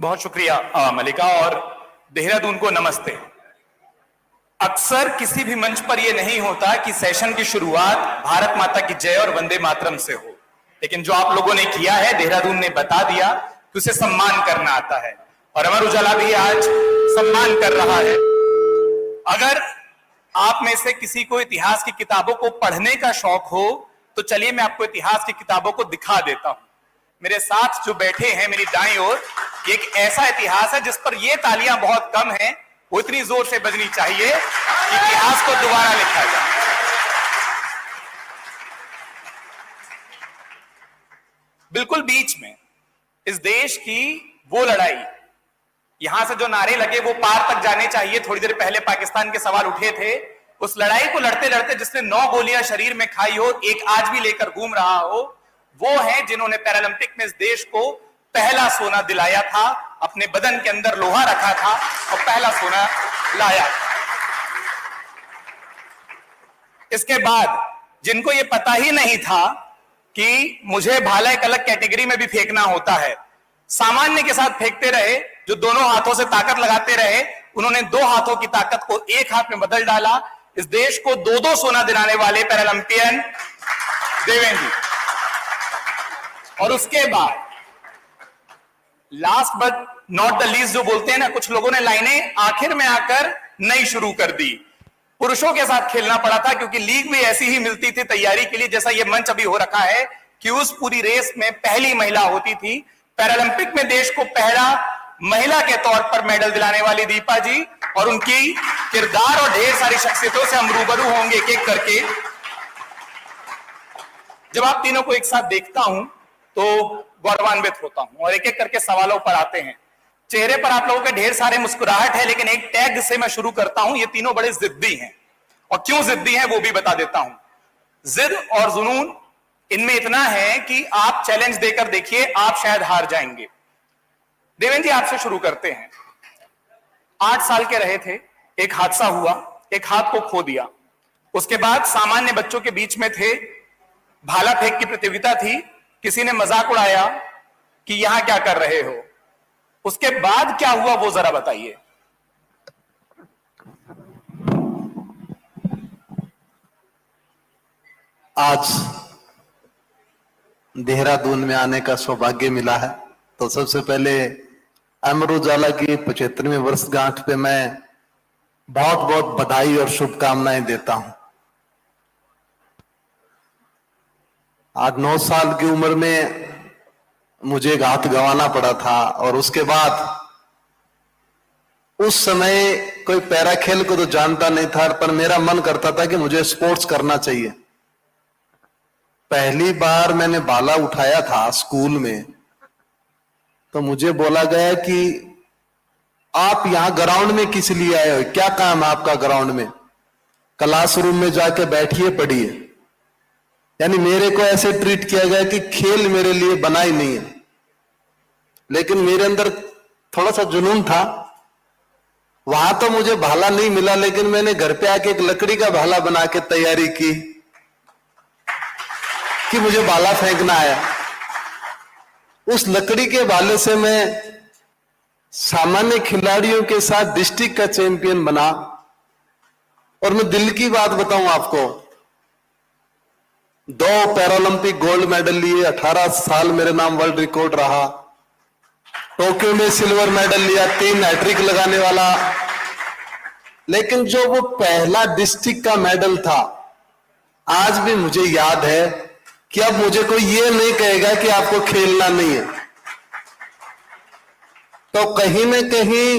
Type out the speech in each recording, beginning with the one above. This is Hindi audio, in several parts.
बहुत शुक्रिया मलिका, और देहरादून को नमस्ते। अक्सर किसी भी मंच पर यह नहीं होता कि सेशन की शुरुआत भारत माता की जय और वंदे मातरम से हो, लेकिन जो आप लोगों ने किया है, देहरादून ने बता दिया कि उसे सम्मान करना आता है, और अमर उजाला भी आज सम्मान कर रहा है। अगर आप में से किसी को इतिहास की किताबों को पढ़ने का शौक हो तो चलिए मैं आपको इतिहास की किताबों को दिखा देता हूं। मेरे साथ जो बैठे हैं मेरी दाईं ओर, एक ऐसा इतिहास है जिस पर ये तालियां बहुत कम हैं, वो इतनी जोर से बजनी चाहिए कि इतिहास को दोबारा लिखा जाए। बिल्कुल बीच में इस देश की वो लड़ाई, यहां से जो नारे लगे वो पार तक जाने चाहिए। थोड़ी देर पहले पाकिस्तान के सवाल उठे थे, उस लड़ाई को लड़ते लड़ते जिसने 9 गोलियां शरीर में खाई हो, एक आज भी लेकर घूम रहा हो, वो है जिन्होंने पैरालंपिक में इस देश को पहला सोना दिलाया था, अपने बदन के अंदर लोहा रखा था और पहला सोना लाया। इसके बाद जिनको ये पता ही नहीं था कि मुझे भाला एक अलग कैटेगरी में भी फेंकना होता है, सामान्य के साथ फेंकते रहे। जो दोनों हाथों से ताकत लगाते रहे, उन्होंने 2 हाथों की ताकत को एक हाथ में बदल डाला। इस देश को 2-2 सोना दिलाने वाले पैरालंपियन देवेंद्र जी। और उसके बाद last but not the least जो बोलते हैं ना, कुछ लोगों ने लाइनें आखिर में आकर नई शुरू कर दी। पुरुषों के साथ खेलना पड़ा था क्योंकि लीग भी ऐसी ही मिलती थी तैयारी के लिए जैसा ये मंच अभी हो रखा है कि उस पूरी रेस में पहली महिला होती थी। पैरालंपिक में देश को पहला महिला के तौर पर मेडल दिलाने वाली दीपा जी, और उनकी किरदार और ढेर सारी शख्सियतों से हम रूबरू होंगे एक एक करके। जब आप तीनों को एक साथ देखता हूं तो गौरवान्वित होता हूं, और एक एक करके सवालों पर आते हैं। चेहरे पर आप लोगों के ढेर सारे मुस्कुराहट है, लेकिन एक टैग से मैं शुरू करता हूं। ये तीनों बड़े जिद्दी हैं, और क्यों जिद्दी हैं वो भी बता देता हूं। जिद और जुनून इनमें इतना है कि आप चैलेंज देकर देखिए, आप शायद हार जाएंगे। देवेंद्र जी, आपसे शुरू करते हैं। 8 साल के रहे थे, एक हादसा हुआ, एक हाथ को खो दिया। उसके बाद सामान्य बच्चों के बीच में थे, भाला फेंक की प्रतियोगिता थी, किसी ने मजाक उड़ाया कि यहां क्या कर रहे हो। उसके बाद क्या हुआ वो जरा बताइए। आज देहरादून में आने का सौभाग्य मिला है, तो सबसे पहले अमर उजाला की 75वीं वर्षगांठ पे मैं बहुत बहुत बधाई और शुभकामनाएं देता हूं। आज 9 साल की उम्र में मुझे एक हाथ गंवाना पड़ा था, और उसके बाद उस समय कोई पैरा खेल को तो जानता नहीं था, पर मेरा मन करता था कि मुझे स्पोर्ट्स करना चाहिए। पहली बार मैंने भाला उठाया था स्कूल में, तो मुझे बोला गया कि आप यहां ग्राउंड में किस लिए आए हो, क्या काम है आपका ग्राउंड में, क्लासरूम में जाके बैठिए पढ़िए। यानी मेरे को ऐसे ट्रीट किया गया कि खेल मेरे लिए बना ही नहीं है। लेकिन मेरे अंदर थोड़ा सा जुनून था। वहां तो मुझे भाला नहीं मिला, लेकिन मैंने घर पे आके एक लकड़ी का भाला बना के तैयारी की कि मुझे भाला फेंकना आया। उस लकड़ी के भाले से मैं सामान्य खिलाड़ियों के साथ डिस्ट्रिक्ट का चैंपियन बना। और मैं दिल की बात बताऊं आपको, 2 पैरालंपिक गोल्ड मेडल लिए, 18 साल मेरे नाम वर्ल्ड रिकॉर्ड रहा। टोक्यो में सिल्वर मेडल लिया, 3 हैट्रिक लगाने वाला। लेकिन जो वो पहला डिस्ट्रिक्ट का मेडल था, आज भी मुझे याद है कि अब मुझे कोई ये नहीं कहेगा कि आपको खेलना नहीं है। तो कहीं न कहीं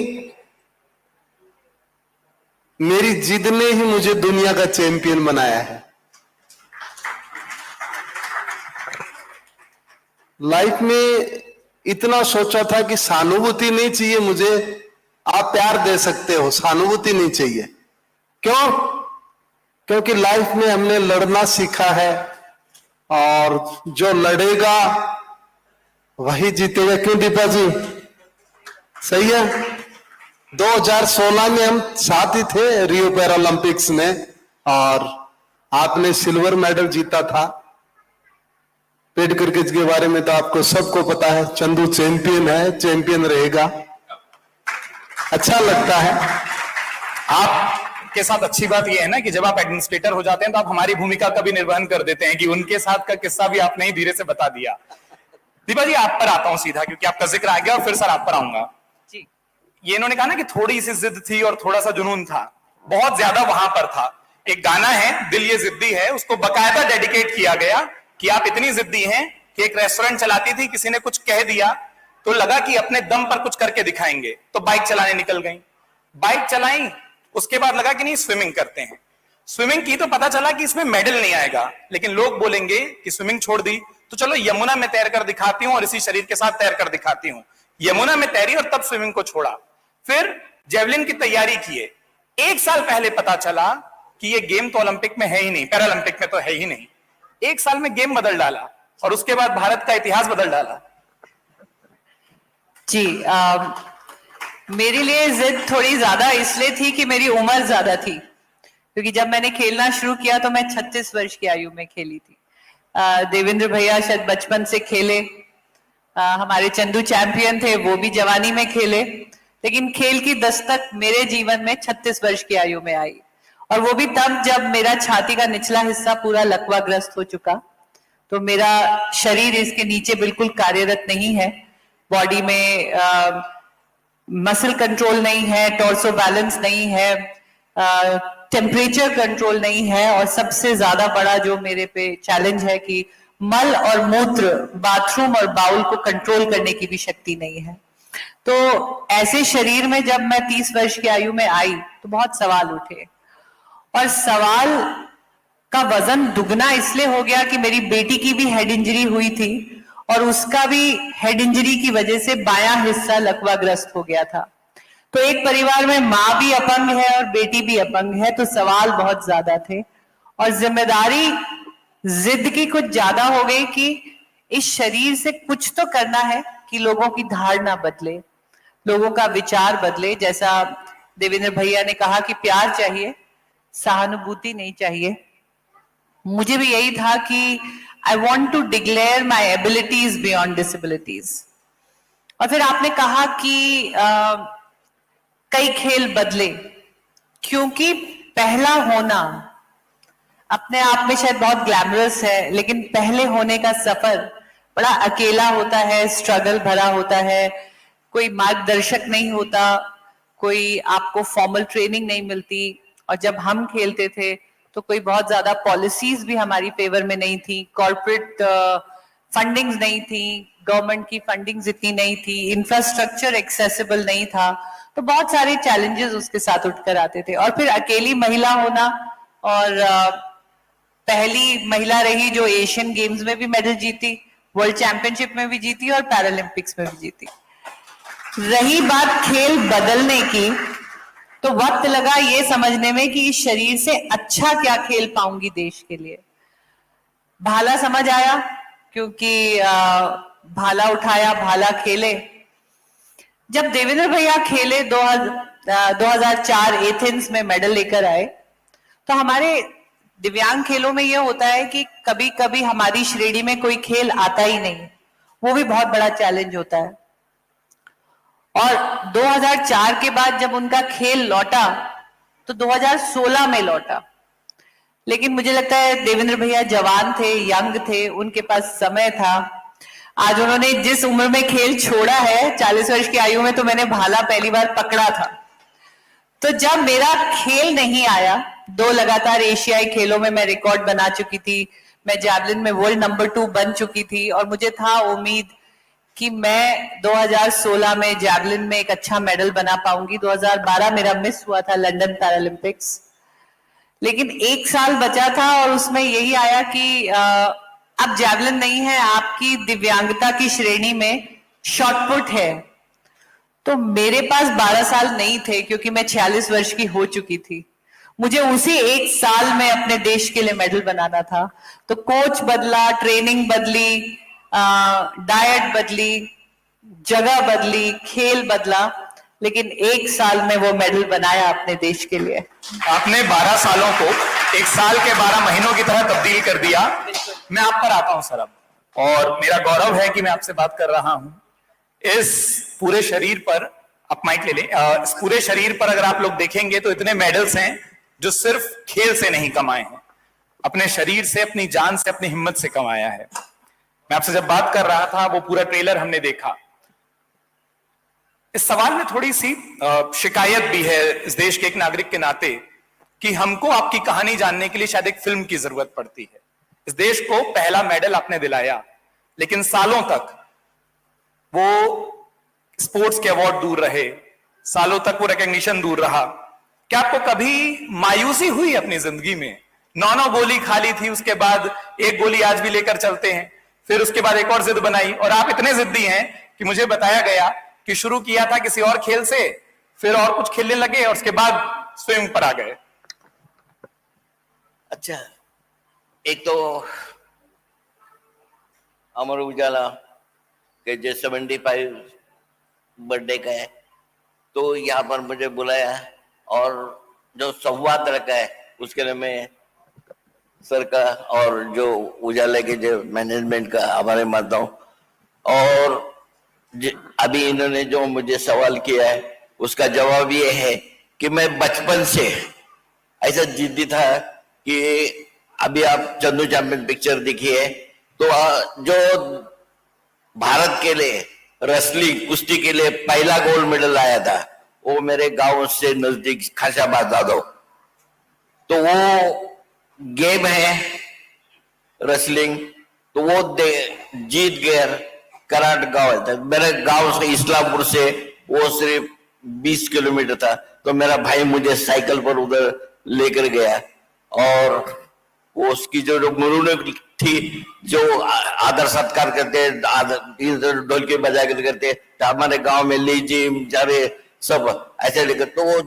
मेरी जिद ने ही मुझे दुनिया का चैंपियन बनाया है। लाइफ में इतना सोचा था कि सहानुभूति नहीं चाहिए मुझे, आप प्यार दे सकते हो, सहानुभूति नहीं चाहिए। क्यों? क्योंकि लाइफ में हमने लड़ना सीखा है, और जो लड़ेगा वही जीतेगा। क्यों दीपा जी, सही है। 2016 में हम साथ ही थे रियो पैरालंपिक्स में, और आपने सिल्वर मेडल जीता था। पेट क्रिकेट के बारे में तो आपको सबको पता है, चंदू चैंपियन है, चैंपियन रहेगा। अच्छा लगता है। आपके साथ अच्छी बात यह है ना कि जब आप एडमिनिस्ट्रेटर हो जाते हैं तो आप हमारी भूमिका का भी निर्वहन कर देते हैं कि उनके साथ का किस्सा भी आपने ही धीरे से बता दिया। दीपा जी, आप पर आता हूं सीधा, क्योंकि आपका जिक्र आ गया और फिर सर आप पर आऊंगा जी। ये इन्होंने कहा ना कि थोड़ी सी जिद थी और थोड़ा सा जुनून था, बहुत ज्यादा वहां पर था। एक गाना है दिल ये जिद्दी है, उसको बकायदा डेडिकेट किया गया कि आप इतनी जिद्दी हैं कि एक रेस्टोरेंट चलाती थी, किसी ने कुछ कह दिया तो लगा कि अपने दम पर कुछ करके दिखाएंगे, तो बाइक चलाने निकल गई। बाइक चलाई, उसके बाद लगा कि नहीं स्विमिंग करते हैं। स्विमिंग की तो पता चला कि इसमें मेडल नहीं आएगा, लेकिन लोग बोलेंगे कि स्विमिंग छोड़ दी तो चलो यमुना में तैर कर दिखाती हूं और इसी शरीर के साथ तैर कर दिखाती हूं। यमुना में तैरी और तब स्विमिंग को छोड़ा। फिर जेवलिन की तैयारी किए। 1 साल पहले पता चला कि ये गेम तो ओलंपिक में है ही नहीं, पैरालंपिक में तो है ही नहीं। 1 साल में गेम बदल डाला और उसके बाद भारत का इतिहास बदल डाला। जी, मेरे लिए जिद थोड़ी ज्यादा इसलिए थी कि मेरी उम्र ज्यादा थी, क्योंकि जब मैंने खेलना शुरू किया तो मैं 36 वर्ष की आयु में खेली थी। देवेंद्र भैया शायद बचपन से खेले, हमारे चंदू चैंपियन थे, वो भी जवानी में खेले, लेकिन खेल की दस्तक मेरे जीवन में 36 वर्ष की आयु में आई, और वो भी तब जब मेरा छाती का निचला हिस्सा पूरा लकवाग्रस्त हो चुका। तो मेरा शरीर इसके नीचे बिल्कुल कार्यरत नहीं है, बॉडी में मसल कंट्रोल नहीं है, टॉर्सो बैलेंस नहीं है, टेम्परेचर कंट्रोल नहीं है, और सबसे ज्यादा बड़ा जो मेरे पे चैलेंज है कि मल और मूत्र, बाथरूम और बाउल को कंट्रोल करने की भी शक्ति नहीं है। तो ऐसे शरीर में जब मैं 30 वर्ष की आयु में आई तो बहुत सवाल उठे, और सवाल का वजन दुगना इसलिए हो गया कि मेरी बेटी की भी हेड इंजरी हुई थी और उसका भी हेड इंजरी की वजह से बायां हिस्सा लकवाग्रस्त हो गया था। तो एक परिवार में माँ भी अपंग है और बेटी भी अपंग है, तो सवाल बहुत ज्यादा थे, और जिम्मेदारी जिद की कुछ ज्यादा हो गई कि इस शरीर से कुछ तो करना है कि लोगों की धारणा बदले, लोगों का विचार बदले। जैसा देवेंद्र भैया ने कहा कि प्यार चाहिए, सहानुभूति नहीं चाहिए। मुझे भी यही था कि I want to declare my abilities beyond disabilities. और फिर आपने कहा कि कई खेल बदले, क्योंकि पहला होना अपने आप में शायद बहुत ग्लैमरस है, लेकिन पहले होने का सफर बड़ा अकेला होता है, स्ट्रगल भरा होता है, कोई मार्गदर्शक नहीं होता, कोई आपको फॉर्मल ट्रेनिंग नहीं मिलती। और जब हम खेलते थे तो कोई बहुत ज्यादा पॉलिसीज भी हमारी फेवर में नहीं थी, कॉर्पोरेट फंडिंग्स नहीं थी, गवर्नमेंट की फंडिंग्स इतनी नहीं थी, इंफ्रास्ट्रक्चर एक्सेसिबल नहीं था, तो बहुत सारे चैलेंजेस उसके साथ उठकर आते थे। और फिर अकेली महिला होना, और पहली महिला रही जो एशियन गेम्स में भी मेडल जीती, वर्ल्ड चैंपियनशिप में भी जीती और पैरालंपिक्स में भी जीती। रही बात खेल बदलने की, तो वक्त लगा ये समझने में कि इस शरीर से अच्छा क्या खेल पाऊंगी देश के लिए। भाला समझ आया, क्योंकि भाला उठाया, भाला खेले। जब देवेंद्र भैया खेले 2004 एथेंस में मेडल लेकर आए, तो हमारे दिव्यांग खेलों में यह होता है कि कभी कभी हमारी श्रेणी में कोई खेल आता ही नहीं, वो भी बहुत बड़ा चैलेंज होता है। और 2004 के बाद जब उनका खेल लौटा तो 2016 में लौटा, लेकिन मुझे लगता है देवेंद्र भैया जवान थे, यंग थे, उनके पास समय था। आज उन्होंने जिस उम्र में खेल छोड़ा है, 40 वर्ष की आयु में, तो मैंने भाला पहली बार पकड़ा था। तो जब मेरा खेल नहीं आया, 2 लगातार एशियाई खेलों में मैं रिकॉर्ड बना चुकी थी, मैं जैवलिन में वर्ल्ड नंबर 2 बन चुकी थी, और मुझे था उम्मीद कि मैं 2016 में जैवलिन में एक अच्छा मेडल बना पाऊंगी। 2012 मेरा मिस हुआ था लंदन पैरालंपिक्स, लेकिन 1 साल बचा था और उसमें यही आया कि अब जैवलिन नहीं है, आपकी दिव्यांगता की श्रेणी में शॉटपुट है। तो मेरे पास 12 साल नहीं थे, क्योंकि मैं 46 वर्ष की हो चुकी थी। मुझे उसी 1 साल में अपने देश के लिए मेडल बनाना था। तो कोच बदला, ट्रेनिंग बदली, डाइट बदली, जगह बदली, खेल बदला, लेकिन 1 साल में वो मेडल बनाया अपने देश के लिए। आपने 12 सालों को 1 साल के 12 महीनों की तरह तब्दील कर दिया। मैं आप पर आता हूं सर। अब और मेरा गौरव है कि मैं आपसे बात कर रहा हूं। इस पूरे शरीर पर, आप माइक ले लें, इस पूरे शरीर पर अगर आप लोग देखेंगे तो इतने मेडल्स हैं जो सिर्फ खेल से नहीं कमाए हैं, अपने शरीर से, अपनी जान से, अपनी हिम्मत से कमाया है। मैं आपसे जब बात कर रहा था वो पूरा ट्रेलर हमने देखा। इस सवाल में थोड़ी सी शिकायत भी है इस देश के एक नागरिक के नाते कि हमको आपकी कहानी जानने के लिए शायद एक फिल्म की जरूरत पड़ती है। इस देश को पहला मेडल आपने दिलाया, लेकिन सालों तक वो स्पोर्ट्स के अवार्ड दूर रहे, सालों तक वो रिकॉग्निशन दूर रहा। क्या आपको कभी मायूसी हुई अपनी जिंदगी में? 9 गोली खा ली थी, उसके बाद एक गोली आज भी लेकर चलते हैं, फिर उसके बाद एक और जिद बनाई, और आप इतने जिद्दी हैं कि मुझे बताया गया कि शुरू किया था किसी और खेल से, फिर और कुछ खेलने लगे और उसके बाद स्विमिंग पर आ गए। अच्छा, एक तो अमर उजाला के जो 75 बर्थडे का है, तो यहाँ पर मुझे बुलाया और जो संवाद रखा है उसके लिए मैं सर का और जो उजाला के जो मैनेजमेंट का आभार मानता हूँ। और अभी इन्होंने जो मुझे सवाल किया है उसका जवाब ये है कि मैं बचपन से ऐसा जिद्दी था कि अभी आप चंदू चैंपियन पिक्चर देखिए तो जो भारत के लिए रेसलिंग कुश्ती के लिए पहला गोल्ड मेडल आया था वो मेरे गांव से नजदीक खाशाबाद जादव। तो वो गेम है रेसलिंग, तो वो जीत गया। कराट गांव है, मेरे गांव से इस्लामपुर से वो सिर्फ 20 किलोमीटर था, तो मेरा भाई मुझे साइकिल पर उधर लेकर गया और वो उसकी जो मुरुने थी जो आदर सत्कार करते, ढोलकी बजा कर करते, तो हमारे गांव में लीजिम जारे सब ऐसे लेकर, तो वो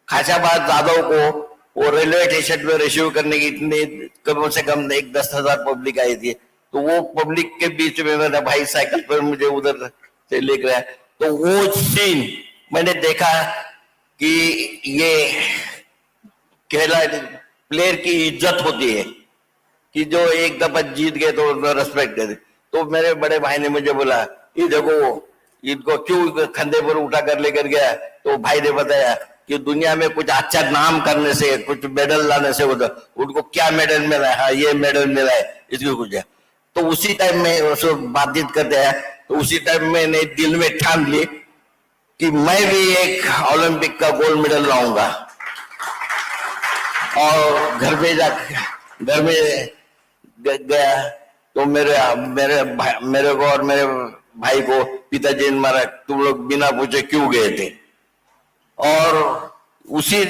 खाशाबाद जादव को वो रेलवे स्टेशन में रिसीव करने की इतनी कम से कम 10,000 पब्लिक आई थी। तो वो पब्लिक के बीच में मेरा भाई साइकिल पर मुझे उधर से लेकर आया। तो वो सीन मैंने देखा कि ये खेला प्लेयर की इज्जत होती है कि जो एक दफा जीत गए तो उनको रेस्पेक्ट करे। तो मेरे बड़े भाई ने मुझे बोला ये देखो इनको क्यों कंधे पर उठा कर लेकर गया, तो भाई ने बताया कि दुनिया में कुछ अच्छा नाम करने से, कुछ मेडल लाने से उनको क्या मेडल मिला है, हाँ ये मेडल मिला है, इसको कुछ है। तो उसी टाइम में उसको बातचीत करते हैं, तो उसी टाइम मैंने दिल में ठान ली कि मैं भी एक ओलंपिक का गोल्ड मेडल लाऊंगा। और घर में गया तो मेरे को और मेरे भाई को पिताजी ने मारा, तुम लोग बिना पूछे क्यों गए थे। और उसी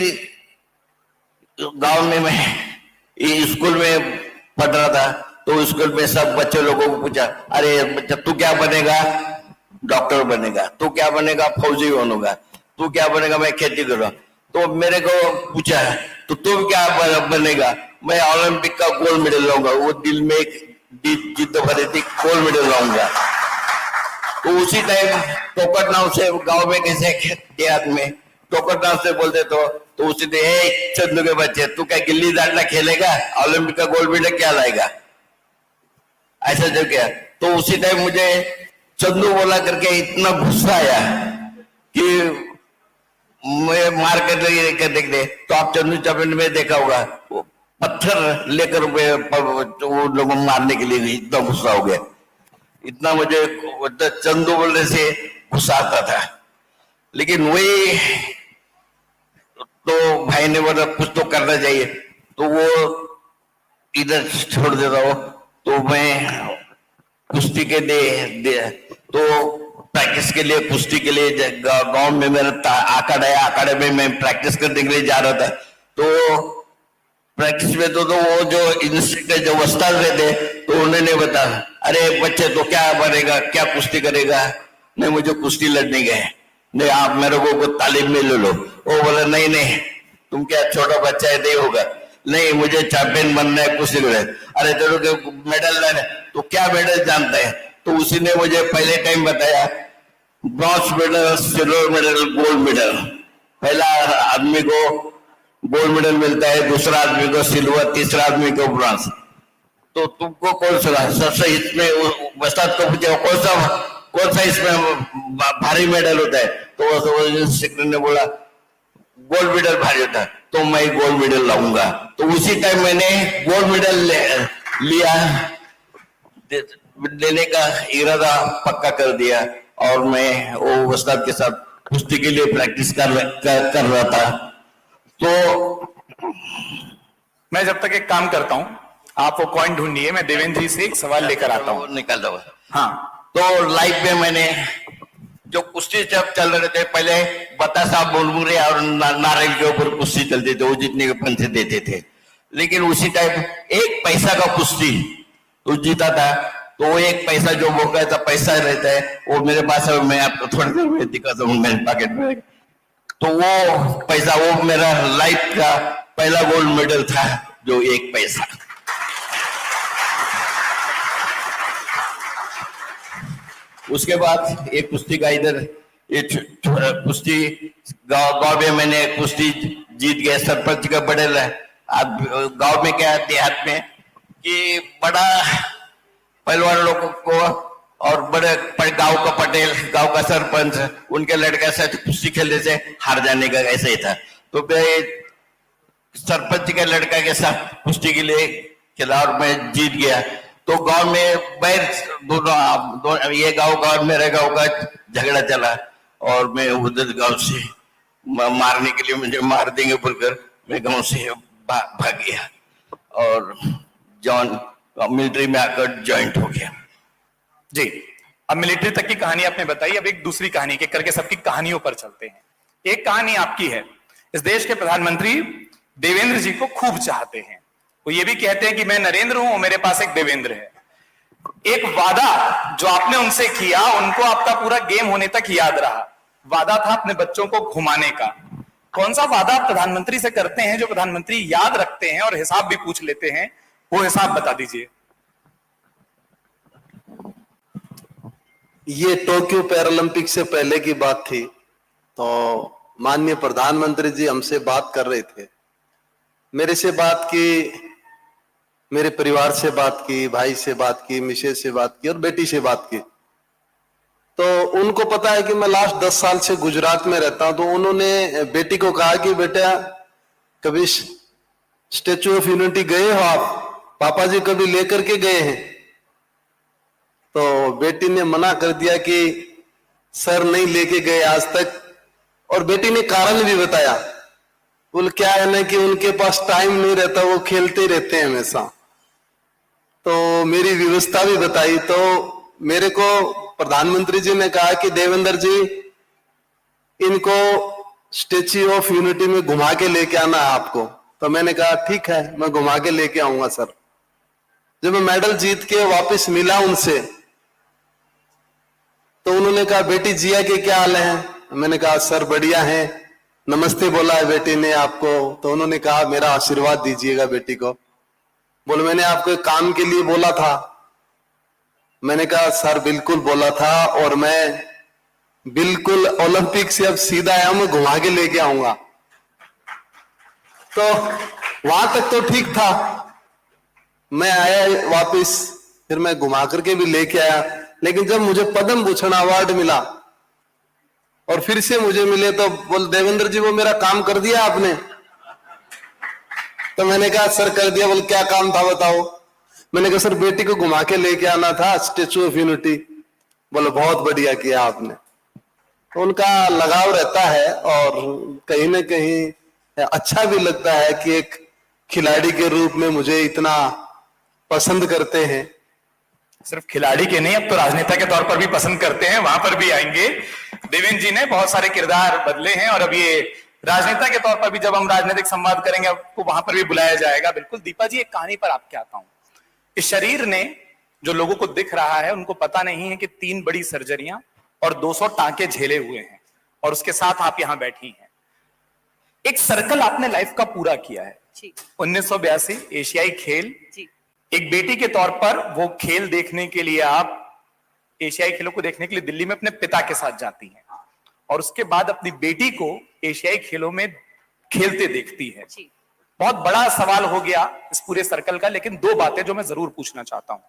गांव में मैं स्कूल में पढ़ रहा था, तो स्कूल में सब बच्चे लोगों को पूछा, अरे बच्चा तू क्या बनेगा? डॉक्टर बनेगा। तू क्या बनेगा? फौजी बनूंगा। तू क्या बनेगा? मैं खेती करूंगा। तो मेरे को पूछा तो तुम क्या बनेगा? मैं ओलंपिक का गोल्ड मेडल लाऊंगा। वो दिल में एक जिद भरी थी, गोल्ड मेडल लाऊंगा। तो उसी टाइम टोकर नाव से गांव में कैसे देहात में टोकर नाव से बोलते तो उसी दिन चंदू के बच्चे तू क्या गिल्ली डंडा खेलेगा? ओलंपिक का गोल्ड मेडल क्या लाएगा? ऐसा जो क्या। तो उसी टाइम मुझे चंदू बोला करके इतना गुस्सा आया कि मैं मार कर देख दे। तो आप चंदू चैंपियन में देखा होगा वो पत्थर लेकर वो लोगों मारने के लिए इतना गुस्सा हो गया। इतना मुझे चंदू बोलने से गुस्सा आता था। लेकिन वही तो भाई ने बोला कुछ तो करना चाहिए, तो वो इधर छोड़ देता हो। तो मैं कुश्ती के लिए तो प्रैक्टिस के लिए कुश्ती के लिए गांव में मेरा आकाड़ा है, आकाड़े में मैं प्रैक्टिस करने के लिए जा रहा था। तो प्रैक्टिस में तो वो जो इंस्ट्रक्टर जो उस्ताद रहते तो उन्होंने बताया, अरे बच्चे तो क्या बनेगा, क्या कुश्ती करेगा? नहीं मुझे कुश्ती लड़ने गए। नहीं आप मेरे को तालीम में ले लो। वो बोला नहीं तुम क्या छोटा बच्चा है नहीं होगा। नहीं मुझे चैंपियन बनना है कुश्ती में। अरे तेरे को मेडल लाना, तो क्या मेडल जानता है? तो उसी ने मुझे पहले टाइम बताया bronze medal, silver medal, gold medal. पहला आदमी को गोल्ड मेडल मिलता है, दूसरा आदमी को सिल्वर, तीसरा आदमी को ब्रॉन्ज। तो तुमको कौन सा सबसे इसमें वस्ताद को पूछा कौन सा इसमें भारी मेडल होता है, तो सेक्रेटरी ने बोला गोल्ड मेडल भारी होता है, तो मैं गोल्ड मेडल लाऊंगा। तो उसी टाइम मैंने गोल्ड मेडल लिया, लेने का इरादा पक्का कर दिया और मैं वो वस्ताद के साथ कुश्ती के लिए प्रैक्टिस कर रहा था। तो मैं जब तक एक काम करता हूं, आप वो कॉइन ढूंढिए, मैं देवेंद्र जी से एक सवाल लेकर आता हूं। निकाल दो। हाँ, तो लाइफ में मैंने जो कुश्ती जब चल रहे थे, पहले बतासा मुरमुरे और नारियल के ऊपर कुश्ती चलती थी, वो जितने के पंचे देते थे। लेकिन उसी टाइम एक पैसा का कुश्ती तो जीता था, तो वो एक पैसा जो मौका था पैसा रहता है, वो मेरे पास है, मैं आपको थोड़ी देर में दिखाता हूँ मेरे पॉकेट में। तो वो पैसा, वो मेरा लाइफ का पहला गोल्ड मेडल था, जो एक पैसा। उसके बाद एक कुश्ती का इधर कुश्ती गांव में मैंने कुश्ती जीत गया, सरपंच का बड़े गांव में क्या देहात में कि बड़ा पहलवान लोगों को और बड़े गांव का पटेल, गांव का सरपंच, उनके लड़के से कुश्ती खेलने से हार जाने का ऐसा ही था। तो मैं सरपंच के लड़का के साथ कुश्ती के लिए खेला और मैं जीत गया। तो गांव में बैर दोनों ये गांव मेरे गांव का झगड़ा चला और मैं उधर गांव से मारने के लिए मुझे मार देंगे बोलकर मैं गांव से भाग गया और मिलिट्री में आकर ज्वाइंट हो गया। जी, अब मिलिट्री तक की कहानी आपने बताई, अब एक दूसरी कहानी के करके सबकी कहानियों पर चलते हैं। एक कहानी आपकी है, इस देश के प्रधानमंत्री देवेंद्र जी को खूब चाहते हैं, वो ये भी कहते हैं कि मैं नरेंद्र हूं और मेरे पास एक देवेंद्र है। एक वादा जो आपने उनसे किया, उनको आपका पूरा गेम होने तक याद रहा, वादा था अपने बच्चों को घुमाने का। कौन सा वादा आप प्रधानमंत्री से करते हैं जो प्रधानमंत्री याद रखते हैं और हिसाब भी पूछ लेते हैं, वो हिसाब बता दीजिए। ये टोक्यो पैरालंपिक से पहले की बात थी। तो माननीय प्रधानमंत्री जी हमसे बात कर रहे थे, मेरे से बात की, मेरे परिवार से बात की, भाई से बात की, मिसेज से बात की और बेटी से बात की। तो उनको पता है कि मैं लास्ट 10 साल से गुजरात में रहता हूं, तो उन्होंने बेटी को कहा कि बेटा कभी स्टेच्यू ऑफ यूनिटी गए हो आप? पापा जी कभी लेकर के गए हैं? तो बेटी ने मना कर दिया कि सर नहीं लेके गए आज तक। और बेटी ने कारण भी बताया, बोल क्या है ना कि उनके पास टाइम नहीं रहता, वो खेलते रहते हैं हमेशा। तो मेरी व्यवस्था भी बताई। तो मेरे को प्रधानमंत्री जी ने कहा कि देवेंद्र जी इनको स्टेच्यू ऑफ यूनिटी में घुमा के लेके आना है आपको। तो मैंने कहा ठीक है, मैं घुमा के लेके आऊंगा सर। जब मैं मेडल जीत के वापस मिला उनसे, तो उन्होंने कहा बेटी जिया के क्या हाल है? मैंने कहा सर बढ़िया है, नमस्ते बोला है बेटी ने आपको। तो उन्होंने कहा मेरा आशीर्वाद दीजिएगा बेटी को। बोले मैंने आपको एक काम के लिए बोला था। मैंने कहा सर बिल्कुल बोला था, और मैं बिल्कुल ओलंपिक से अब सीधा आया, मैं घुमा के लेके आऊंगा। तो वहां तक तो ठीक था, मैं आया वापिस, फिर मैं घुमा करके भी लेके आया। लेकिन जब मुझे पद्म भूषण अवार्ड मिला और फिर से मुझे मिले, तो बोल देवेंद्र जी वो मेरा काम कर दिया आपने? तो मैंने कहा सर कर दिया। बोल क्या काम था बताओ? मैंने कहा सर बेटी को घुमा के लेके आना था स्टेच्यू ऑफ यूनिटी। बोले बहुत बढ़िया किया आपने। तो उनका लगाव रहता है और कहीं ना कहीं अच्छा भी लगता है कि एक खिलाड़ी के रूप में मुझे इतना पसंद करते हैं। सिर्फ खिलाड़ी के नहीं, अब तो राजनेता के तौर पर भी पसंद करते हैं, वहां पर भी आएंगे। देवेंद्र जी ने बहुत सारे किरदार बदले हैं और अब ये राजनेता के तौर पर भी जब हम राजनीतिक संवाद करेंगे आपको वहां पर भी बुलाया जाएगा। बिल्कुल दीपा जी, एक कहानी पर आपके आता हूं। इस शरीर ने जो लोगों को दिख रहा है उनको पता नहीं है कि 3 बड़ी सर्जरियां और 200 टांके झेले हुए हैं, और उसके साथ आप यहां बैठी हैं। एक सर्कल आपने लाइफ का पूरा किया है। 1982 एशियाई खेल, एक बेटी के तौर पर वो खेल देखने के लिए आप एशियाई खेलों को देखने के लिए दिल्ली में अपने पिता के साथ जाती हैं, और उसके बाद अपनी बेटी को एशियाई खेलों में खेलते देखती है। बहुत बड़ा सवाल हो गया इस पूरे सर्कल का, लेकिन दो बातें जो मैं जरूर पूछना चाहता हूं।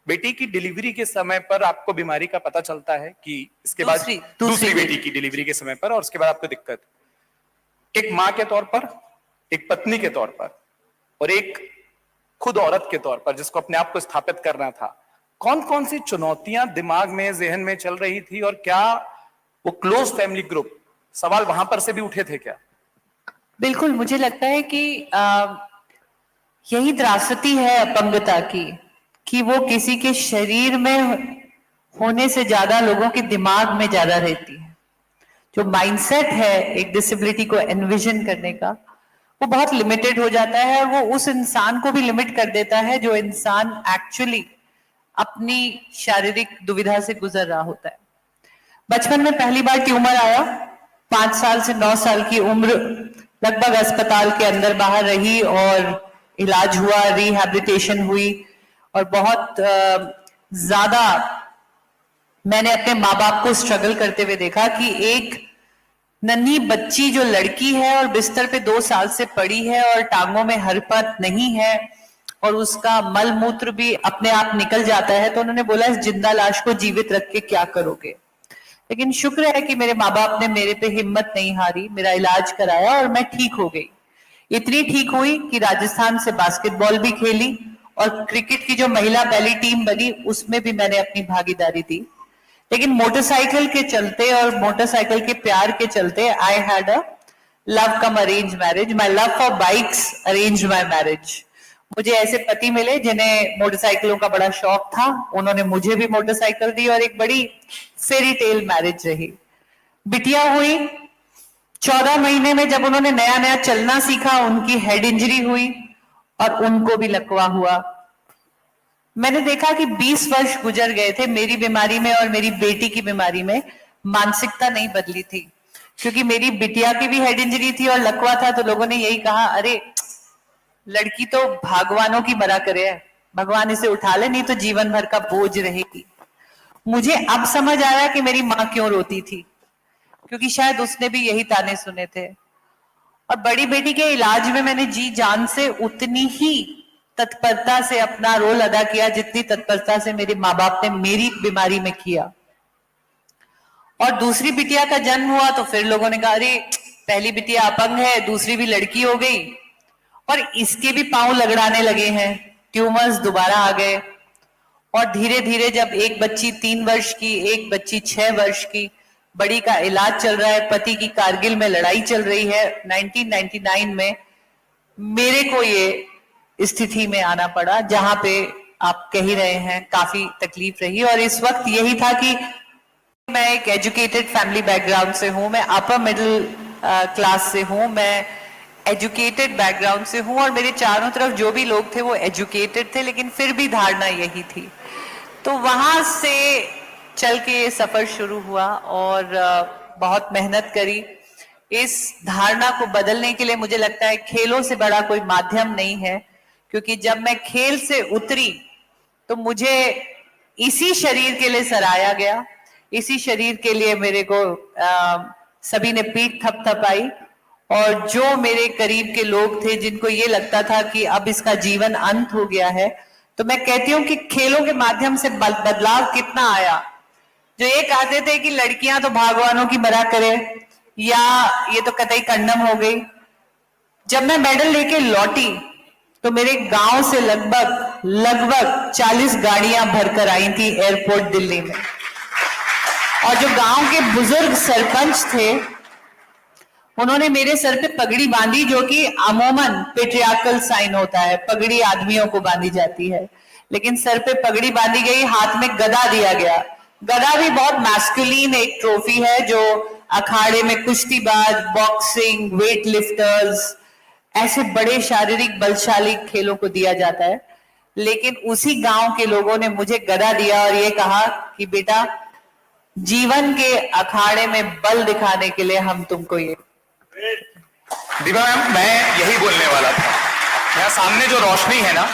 बेटी की डिलीवरी के समय पर आपको बीमारी का पता चलता है कि इसके बाद दूसरी बेटी की डिलीवरी के समय पर, और उसके बाद आपको दिक्कत, एक मां के तौर पर, एक पत्नी के तौर पर, और एक खुद औरत के तौर पर जिसको अपने आप को स्थापित करना था, कौन कौन सी चुनौतियां दिमाग में, जहन में चल रही थी, और क्या वो क्लोज फैमिली ग्रुप सवाल वहां पर से भी उठे थे क्या? बिल्कुल, मुझे लगता है कि यही त्रासदी है अपंगता की, कि वो किसी के शरीर में होने से ज्यादा लोगों के दिमाग में ज्यादा रहती है। जो माइंडसेट है एक डिसेबिलिटी को एनविजन करने का, वो बहुत लिमिटेड हो जाता है, और वो उस इंसान को भी लिमिट कर देता है जो इंसान एक्चुअली अपनी शारीरिक दुविधा से गुजर रहा होता है। बचपन में पहली बार ट्यूमर आया, 5 साल से 9 साल की उम्र लगभग अस्पताल के अंदर बाहर रही, और इलाज हुआ, रिहैबिलिटेशन हुई, और बहुत ज्यादा मैंने अपने माँ बाप को स्ट्रगल करते हुए देखा कि एक नन्ही बच्ची जो लड़की है और बिस्तर पे 2 साल से पड़ी है और टांगों में हरकत नहीं है और उसका मल मूत्र भी अपने आप निकल जाता है, तो उन्होंने बोला इस जिंदा लाश को जीवित रख के क्या करोगे। लेकिन शुक्र है कि मेरे माँ बाप ने मेरे पे हिम्मत नहीं हारी, मेरा इलाज कराया और मैं ठीक हो गई। इतनी ठीक हुई कि राजस्थान से बास्केटबॉल भी खेली, और क्रिकेट की जो महिला पहली टीम बनी उसमें भी मैंने अपनी भागीदारी दी। लेकिन मोटरसाइकिल के चलते और मोटरसाइकिल के प्यार के चलते I had a love come arrange marriage. My love for bikes arrange my marriage. मुझे ऐसे पति मिले जिन्हें मोटरसाइकिलों का बड़ा शौक था, उन्होंने मुझे भी मोटरसाइकिल दी, और एक बड़ी फेरी टेल मैरिज रही। बिटिया हुई, 14 महीने में जब उन्होंने नया नया चलना सीखा, उनकी हेड इंजरी हुई और उनको भी लकवा हुआ। मैंने देखा कि 20 वर्ष गुजर गए थे मेरी बीमारी में और मेरी बेटी की बीमारी में, मानसिकता नहीं बदली थी। क्योंकि मेरी बिटिया की भी हेड इंजरी थी और लकवा था, तो लोगों ने यही कहा, अरे लड़की तो भगवानों की बरा करे है, भगवान इसे उठा ले, नहीं तो जीवन भर का बोझ रहेगी। मुझे अब समझ आया कि मेरी माँ क्यों रोती थी, क्योंकि शायद उसने भी यही ताने सुने थे। और बड़ी बेटी के इलाज में मैंने जी जान से उतनी ही तत्परता से अपना रोल अदा किया जितनी तत्परता से मेरे माँ बाप ने मेरी बीमारी में किया। और दूसरी बिटिया का जन्म हुआ तो फिर लोगों ने कहा, अरे पहली बिटिया अपंग है, दूसरी भी लड़की हो गई, और इसके भी पांव लगड़ाने लगे हैं, ट्यूमर्स दोबारा आ गए। और धीरे धीरे जब एक बच्ची 3 वर्ष की, एक बच्ची 6 वर्ष की, बड़ी का इलाज चल रहा है, पति की कारगिल में लड़ाई चल रही है, 1999 में मेरे को ये स्थिति में आना पड़ा जहां पे आप कह ही रहे हैं काफी तकलीफ रही। और इस वक्त यही था कि मैं एक एजुकेटेड फैमिली बैकग्राउंड से हूं, मैं अपर मिडिल क्लास से हूं, मैं एजुकेटेड बैकग्राउंड से हूं, और मेरे चारों तरफ जो भी लोग थे वो एजुकेटेड थे, लेकिन फिर भी धारणा यही थी। तो वहां से चल के ये सफर शुरू हुआ और बहुत मेहनत करी। इस धारणा को बदलने के लिए मुझे लगता है खेलों से बड़ा कोई माध्यम नहीं है, क्योंकि जब मैं खेल से उतरी तो मुझे इसी शरीर के लिए सराहा गया, इसी शरीर के लिए मेरे को सभी ने पीठ थपथपाई, और जो मेरे करीब के लोग थे जिनको ये लगता था कि अब इसका जीवन अंत हो गया है, तो मैं कहती हूँ कि खेलों के माध्यम से बदलाव कितना आया। जो ये कहते थे कि लड़कियां तो भगवानों की बरा करे या ये तो कतई कंडम हो गई, जब मैं मेडल लेके लौटी तो मेरे गांव से लगभग 40 गाड़ियां भरकर आई थी एयरपोर्ट दिल्ली में। और जो गांव के बुजुर्ग सरपंच थे उन्होंने मेरे सर पे पगड़ी बांधी, जो कि अमूमन पेट्रियार्कल साइन होता है, पगड़ी आदमियों को बांधी जाती है, लेकिन सर पे पगड़ी बांधी गई, हाथ में गदा दिया गया। गदा भी बहुत मैस्कुलिन एक ट्रॉफी है जो अखाड़े में कुश्तीबाज, बॉक्सिंग, वेट लिफ्टर्स, ऐसे बड़े शारीरिक बलशाली खेलों को दिया जाता है। लेकिन उसी गांव के लोगों ने मुझे गदा दिया और ये कहा कि बेटा जीवन के अखाड़े में बल दिखाने के लिए हम तुमको ये। दीपा मैम, मैं यही बोलने वाला था। यहाँ सामने जो रोशनी है ना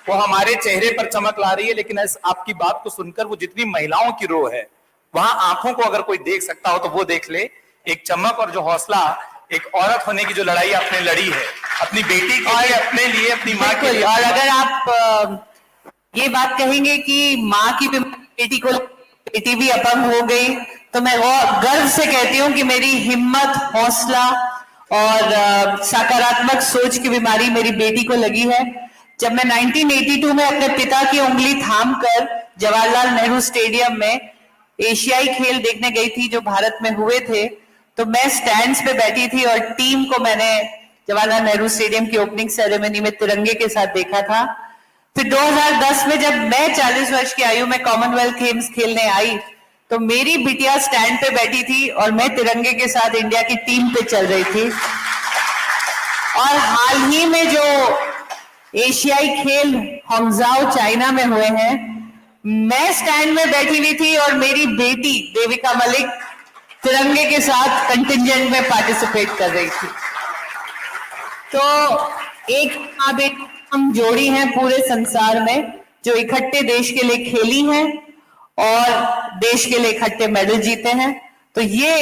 वो हमारे चेहरे पर चमक ला रही है, लेकिन आपकी बात को सुनकर वो जितनी महिलाओं की रो है, वहां आंखों को अगर कोई देख सकता हो तो वो देख ले, एक चमक और जो हौसला एक औरत होने की जो लड़ाई आपने लड़ी है अपनी बेटी के लिए, अपने लिए, अपनी माँ के बिल्कुल। लिए, और अगर आप ये बात कहेंगे कि माँ की बेटी को बेटी भी अपंग हो गई, तो मैं वो गर्व से कहती हूँ कि मेरी हिम्मत, हौसला और सकारात्मक सोच की बीमारी मेरी बेटी को लगी है। जब मैं 1982 में अपने पिता की उंगली थामकर जवाहरलाल नेहरू स्टेडियम में एशियाई खेल देखने गई थी जो भारत में हुए थे, तो मैं स्टैंड्स पे बैठी थी और टीम को मैंने जवाहरलाल नेहरू स्टेडियम की ओपनिंग सेरेमनी में तिरंगे के साथ देखा था। फिर 2010 में जब मैं 40 वर्ष की आयु में कॉमनवेल्थ गेम्स खेलने आई, तो मेरी बिटिया स्टैंड पे बैठी थी और मैं तिरंगे के साथ इंडिया की टीम पे चल रही थी। और हाल ही में जो एशियाई खेल हॉन्गजाओ चाइना में हुए हैं, मैं स्टैंड में बैठी हुई थी और मेरी बेटी देविका मलिक तिरंगे के साथ कंटिंजेंट में पार्टिसिपेट कर रही थी। तो एक माँ बेटी हम जोड़ी हैं पूरे संसार में जो इकट्ठे देश के लिए खेली हैं और देश के लिए इकट्ठे मेडल जीते हैं। तो ये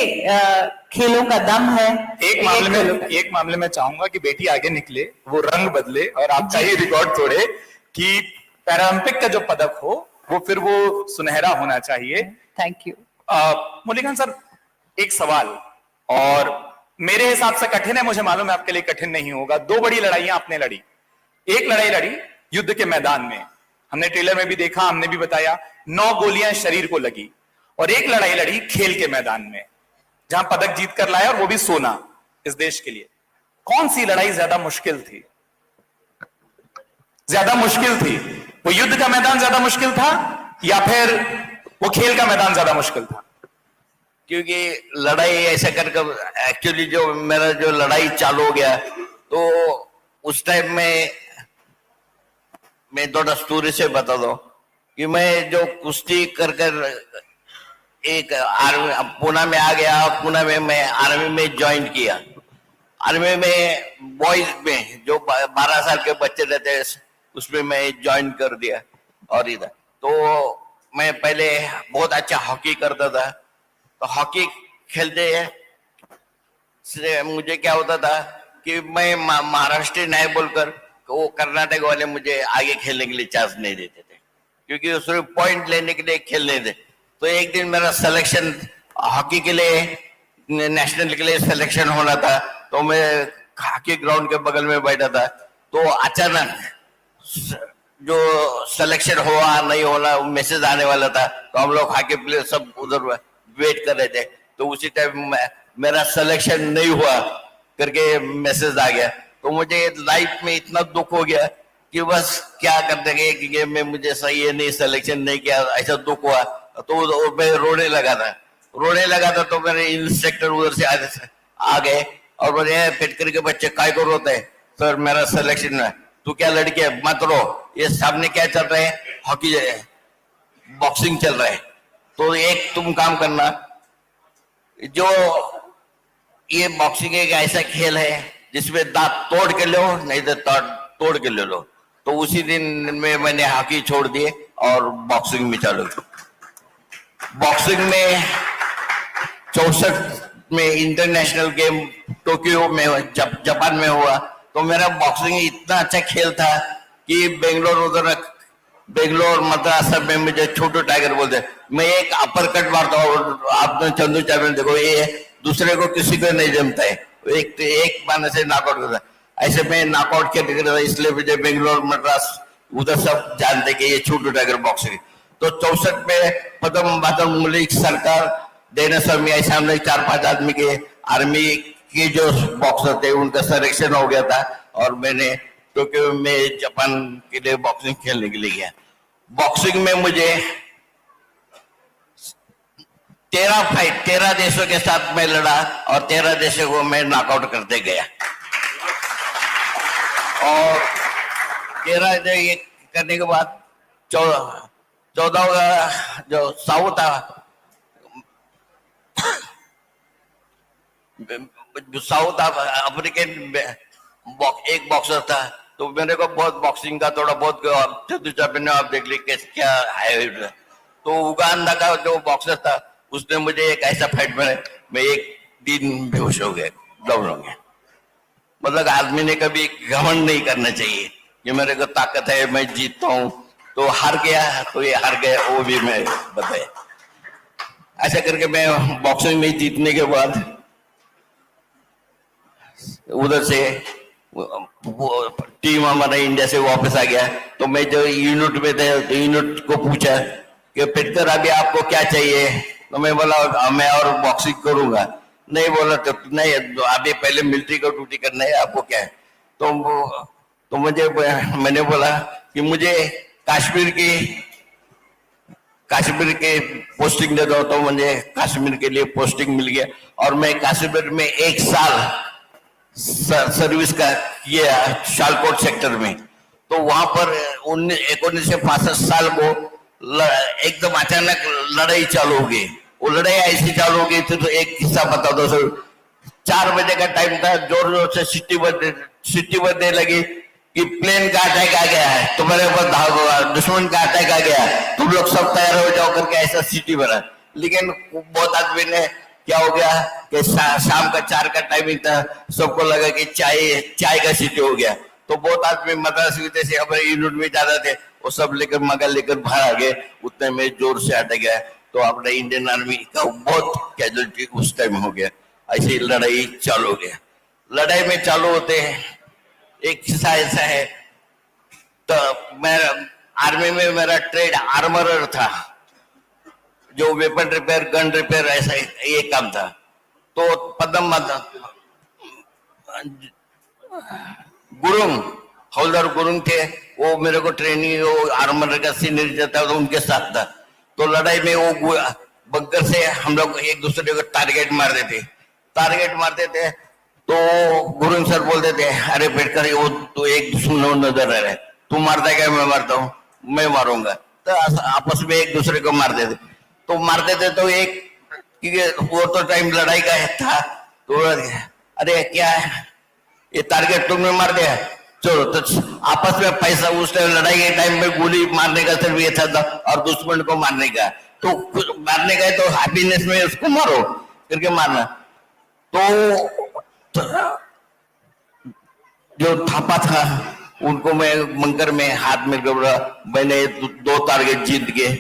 खेलों का दम है। एक मामले में चाहूंगा कि बेटी आगे निकले, वो रंग बदले और आपका ही रिकॉर्ड तोड़े कि पैरालंपिक का जो पदक हो वो फिर वो सुनहरा होना चाहिए। Thank you. मुरलीधरन सर, एक सवाल, और मेरे हिसाब से कठिन है, मुझे मालूम है आपके लिए कठिन नहीं होगा। दो बड़ी लड़ाइयां आपने लड़ी। एक लड़ाई लड़ी युद्ध के मैदान में, हमने ट्रेलर में भी देखा, हमने भी बताया, 9 गोलियां शरीर को लगी। और एक लड़ाई लड़ी खेल के मैदान में, जहां पदक जीत कर लाया और वो भी सोना इस देश के लिए। कौन सी लड़ाई ज्यादा मुश्किल थी? ज्यादा मुश्किल थी वो युद्ध का मैदान ज्यादा मुश्किल था या फिर वो खेल का मैदान ज्यादा मुश्किल था? क्योंकि लड़ाई ऐसा करके एक्चुअली जो मेरा जो लड़ाई चालू हो गया, तो उस टाइम में मैं थोड़ा स्टोरी से बता दो कि मैं जो कुश्ती कर एक आर्मी पुणे में आ गया। पुणे में मैं आर्मी में ज्वाइन किया। आर्मी में बॉयज में जो 12 साल के बच्चे रहते हैं उसमें मैं ज्वाइन कर दिया। और इधर तो मैं पहले बहुत अच्छा हॉकी करता था। तो हॉकी खेलते से मुझे क्या होता था कि मैं महाराष्ट्र नहीं बोलकर वो कर्नाटक वाले मुझे आगे खेलने के लिए चांस नहीं देते थे, क्योंकि उसमें पॉइंट लेने के लिए खेलने दे। तो एक दिन मेरा सिलेक्शन हॉकी के लिए नेशनल के लिए सिलेक्शन होना था, तो मैं हॉकी ग्राउंड के बगल में बैठा था। तो अचानक जो सिलेक्शन हुआ नहीं होना मैसेज आने वाला था, तो हम लोग हॉकी प्लेयर सब उधर वेट कर रहे थे। तो उसी टाइम मेरा सिलेक्शन नहीं हुआ करके मैसेज आ गया। तो मुझे लाइफ में इतना दुख हो गया कि बस क्या कर देंगे कि मैं मुझे सही है नहीं सिलेक्शन नहीं किया, ऐसा दुख हुआ। तो मैं रोने लगा था। तो मेरे इंस्ट्रक्टर उधर से आ गए और बोले पेटकर के बच्चे काय को रोते हैं? सर मेरा सिलेक्शन है। तू क्या लड़की है? मत रो, ये सामने क्या चल रहे हैं? हॉकी बॉक्सिंग चल रहा है। तो एक तुम काम करना, जो ये बॉक्सिंग एक ऐसा खेल है जिसमें दांत तोड़ के लो नहीं तो तोड़ के ले लो। तो उसी दिन में मैंने हॉकी छोड़ दिए और बॉक्सिंग में चालू। बॉक्सिंग में 64 में इंटरनेशनल गेम टोक्यो में जापान में हुआ। तो मेरा बॉक्सिंग इतना अच्छा खेल था कि बेंगलोर मद्रास सब में मुझे छोटू टाइगर बोलते। मैं एक अपर कट मारता हूँ, आपने चंदू चैनल देखो, ये दूसरे को किसी को नहीं जमता है, एक मारने से नॉकआउट करता है। ऐसे में नॉकआउट खेल रहा था, इसलिए मुझे बेंगलोर मद्रास उधर सब जानते कि ये छोटू टाइगर बॉक्सिंग। तो 64 में पदम बादम मलिक सरकार देने स्वामी ऐसा हम 4-5 आदमी के आर्मी के जो बॉक्सर थे उनका सिलेक्शन हो गया था और मैंने टोक्यो में जापान के लिए बॉक्सिंग खेलने के लिए गया। बॉक्सिंग में मुझे 13 देशों के साथ मैं लड़ा और 13 देशों को मैं नॉकआउट करते गया। और 13 ये करने के बाद 14 का जो साउथ अफ्रीकन एक बॉक्सर था। तो मेरे को बहुत बॉक्सिंग का थोड़ा बहुत आप देख ली क्या है। तो उगांडा का जो बॉक्सर था उसने मुझे एक ऐसा फाइट में मैं एक दिन बेहोश हो गया डाउन हो गया। मतलब आदमी ने कभी घमंड नहीं करना चाहिए कि मेरे को ताकत है, मैं जीतता हूं। तो हार गया तो ये हार गया, वो भी मैं बताया। ऐसा करके मैं बॉक्सिंग में जीतने के बाद उधर से वो टीम हमारा इंडिया से वापस आ गया। तो मैं जो यूनिट में थे तो यूनिट को पूछा कि पेटकर अभी आपको क्या चाहिए? तो मैं बोला मैं और बॉक्सिंग करूंगा। नहीं बोला तो नहीं, अभी पहले मिलिट्री को ड्यूटी करना है, आपको क्या है? तो मैंने बोला कि मुझे कश्मीर के पोस्टिंग दे दो। तो मुझे कश्मीर के लिए पोस्टिंग मिल गया और मैं कश्मीर में 1 साल सर्विस का किया शालकोट सेक्टर में। तो वहां पर 1965 साल को एकदम अचानक लड़ाई चालू हो गई। वो लड़ाई ऐसी चालू हो गई थी, तो एक किस्सा बता दो सर। 4 बजे का टाइम था, जोर जोर से सिटी बजने लगी कि प्लेन का अटैक आ गया है, तुम्हारे ऊपर दुश्मन का अटैक आ गया है, तुम लोग सब तैयार हो जाओ करके ऐसा सिटी बना। लेकिन बहुत आदमी ने क्या हो गया कि शाम का 4 का टाइमिंग था, सबको लगा कि चाय का सिटी हो गया। तो बहुत आदमी मद्रास से हमारे यूनिट में ज्यादा थे, वो सब लेकर मगा लेकर बाहर आ गए। उतने में जोर से अटक गया, तो अपने इंडियन आर्मी का बहुत कैजुअलिटी उस टाइम हो गया। ऐसी लड़ाई चालू हो गया। लड़ाई में चालू होते एक किस्सा ऐसा है, तो मैं आर्मी में मेरा ट्रेड आर्मरर था, जो वेपन रिपेयर, गन रिपेयर, ऐसा ये काम था। तो पदम गुरुंग, हवलदार गुरुंग थे, वो मेरे को ट्रेनिंग, वो आर्मर का सीनियर था, तो उनके साथ था। तो लड़ाई में वो बंकर से हम लोग एक दूसरे को टारगेट मारते थे। तो गुरुंग सर बोलते थे, अरे पेटकर वो तो एक दुश्मन नजर आ रहा है, तू मारता है क्या? मैं मारता हूँ, मैं मारूंगा। तो आपस में एक दूसरे को मारते थे। तो एक वो तो टाइम लड़ाई का था, तो अरे क्या है ये, टारगेट तुमने मार दिया, चलो। तो आपस में पैसा, उस टाइम लड़ाई के टाइम में गोली मारने का सिर्फ ये था और दुश्मन को मारने का। तो मारने का है तो हैप्पीनेस में उसको मारो करके मारना। तो जो थापा था उनको मैं मंकर में हाथ में गबरा, मैंने 2 टारगेट जीत गए।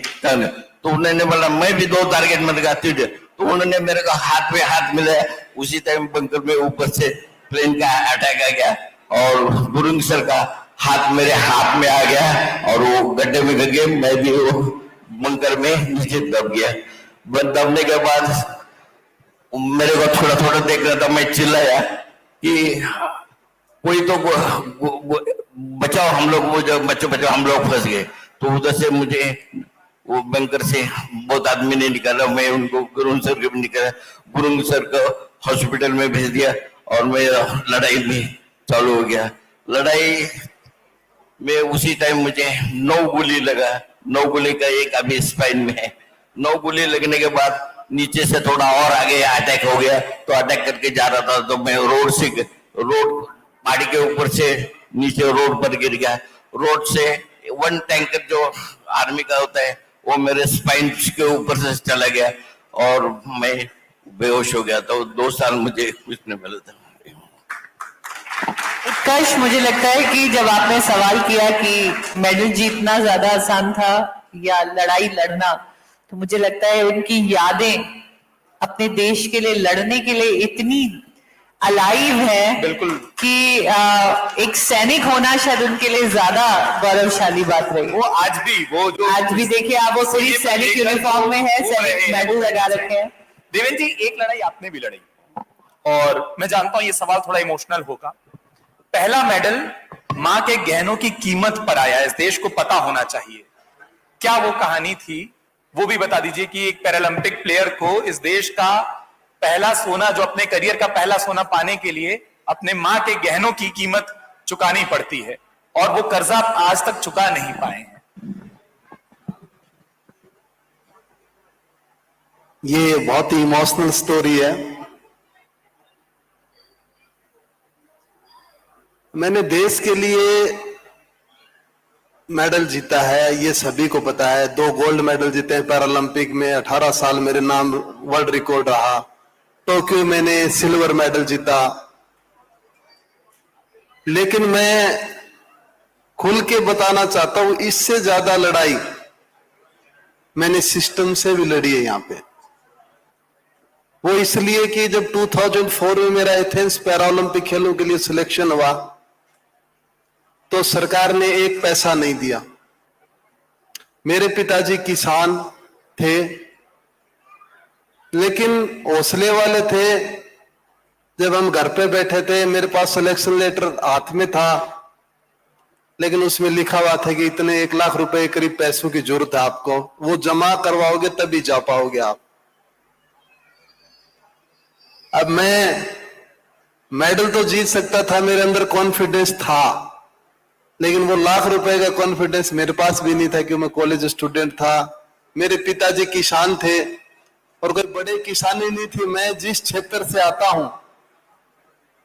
तो उन्होंने बोला मैं भी 2 टारगेट मर गया तुझे। तो उन्होंने मेरे को हाथ पे हाथ मिलाया। उसी टाइम बंकर में ऊपर से प्लेन का अटैक आ गया और गुरुंग सर का हाथ मेरे हाथ में आ गया और वो गड्ढे में गिर गए। मैं भी वो बंकर में नीचे दब गया। दबने के बाद मेरे को थोड़ा थोड़ा देख रहा था, मैं चिल्लाया कि कोई तो बचाओ हम लोग, वो जो बचाओ हम लोग फंस गए। तो उधर से मुझे वो बंकर से बहुत आदमी ने निकाला, मैं उनको गुरुंग सर को निकाला, गुरुंग सर को हॉस्पिटल में भेज दिया और मैं लड़ाई में चालू हो गया। लड़ाई में उसी टाइम मुझे 9 गोली लगा। 9 गोली का एक अभी स्पाइन में है। 9 गोली लगने के बाद नीचे से थोड़ा और आगे अटैक हो गया। तो अटैक करके जा रहा था, तो मैं रोड पहाड़ी के ऊपर से नीचे रोड पर गिर गया। रोड से 1 टैंकर जो आर्मी का होता है वो मेरे स्पाइन के ऊपर से चला गया और मैं बेहोश हो गया। तो 2 साल मुझे कुछ नहीं मिला था। उत्कर्ष, मुझे लगता है कि जब आपने सवाल किया कि मेडल जीतना ज्यादा आसान था या लड़ाई लड़ना, तो मुझे लगता है उनकी यादें अपने देश के लिए लड़ने के लिए इतनी अलाइव है, बिल्कुल, कि एक सैनिक होना शायद उनके लिए ज्यादा गौरवशाली बात रही। वो आज भी देखिए आप, वो पूरी सैनिक यूनिफॉर्म में है, सैनिक मेडल लगा रखे हैं। देवेंद्र जी, एक लड़ाई आपने भी लड़ी और मैं जानता हूं ये सवाल थोड़ा इमोशनल होगा। पहला मेडल मां के गहनों की कीमत पर आया, इस देश को पता होना चाहिए। क्या वो कहानी थी, वो भी बता दीजिए कि एक पैरालंपिक प्लेयर को इस देश का पहला सोना, जो अपने करियर का पहला सोना पाने के लिए अपने मां के गहनों की कीमत चुकानी पड़ती है और वो कर्जा आज तक चुका नहीं पाए हैं। ये बहुत ही इमोशनल स्टोरी है। मैंने देश के लिए मेडल जीता है, ये सभी को पता है। 2 गोल्ड मेडल जीते हैं पैरालंपिक में। 18 साल मेरे नाम वर्ल्ड रिकॉर्ड रहा। टोक्यो मैंने सिल्वर मेडल जीता। लेकिन मैं खुल के बताना चाहता हूं, इससे ज्यादा लड़ाई मैंने सिस्टम से भी लड़ी है यहां पे। वो इसलिए कि जब 2004 में मेरा एथेंस पैरा ओलंपिक खेलों के लिए सिलेक्शन हुआ तो सरकार ने एक पैसा नहीं दिया। मेरे पिताजी किसान थे, लेकिन हौसले वाले थे। जब हम घर पे बैठे थे, मेरे पास सिलेक्शन लेटर हाथ में था, लेकिन उसमें लिखा हुआ था कि इतने 1 लाख रुपए करीब पैसों की जरूरत है आपको, वो जमा करवाओगे तभी जा पाओगे आप। अब मैं मेडल तो जीत सकता था, मेरे अंदर कॉन्फिडेंस था, लेकिन वो 1 लाख रुपए का कॉन्फिडेंस मेरे पास भी नहीं था, क्योंकि मैं कॉलेज स्टूडेंट था। मेरे पिताजी किसान थे और कोई बड़े किसानी नहीं थी। मैं जिस क्षेत्र से आता हूं,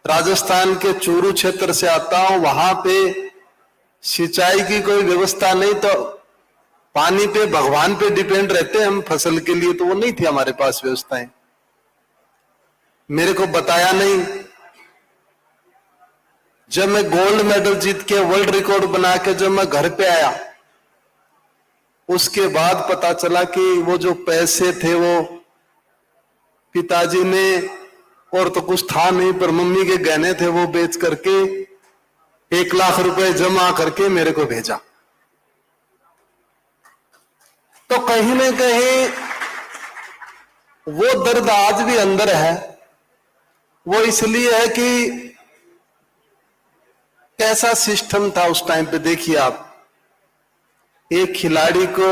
राजस्थान के चूरू क्षेत्र से आता हूं, वहां पे सिंचाई की कोई व्यवस्था नहीं, तो पानी पे भगवान पे डिपेंड रहते हैं हम फसल के लिए, तो वो नहीं थी हमारे पास व्यवस्थाएं। मेरे को बताया नहीं। जब मैं गोल्ड मेडल जीत के वर्ल्ड रिकॉर्ड बना के जब मैं घर पे आया, उसके बाद पता चला कि वो जो पैसे थे वो पिताजी ने, और तो कुछ था नहीं, पर मम्मी के गहने थे वो बेच करके 1 लाख रुपए जमा करके मेरे को भेजा। तो कहीं ना कहीं वो दर्द आज भी अंदर है। वो इसलिए है कि कैसा सिस्टम था उस टाइम पे। देखिए आप, एक खिलाड़ी को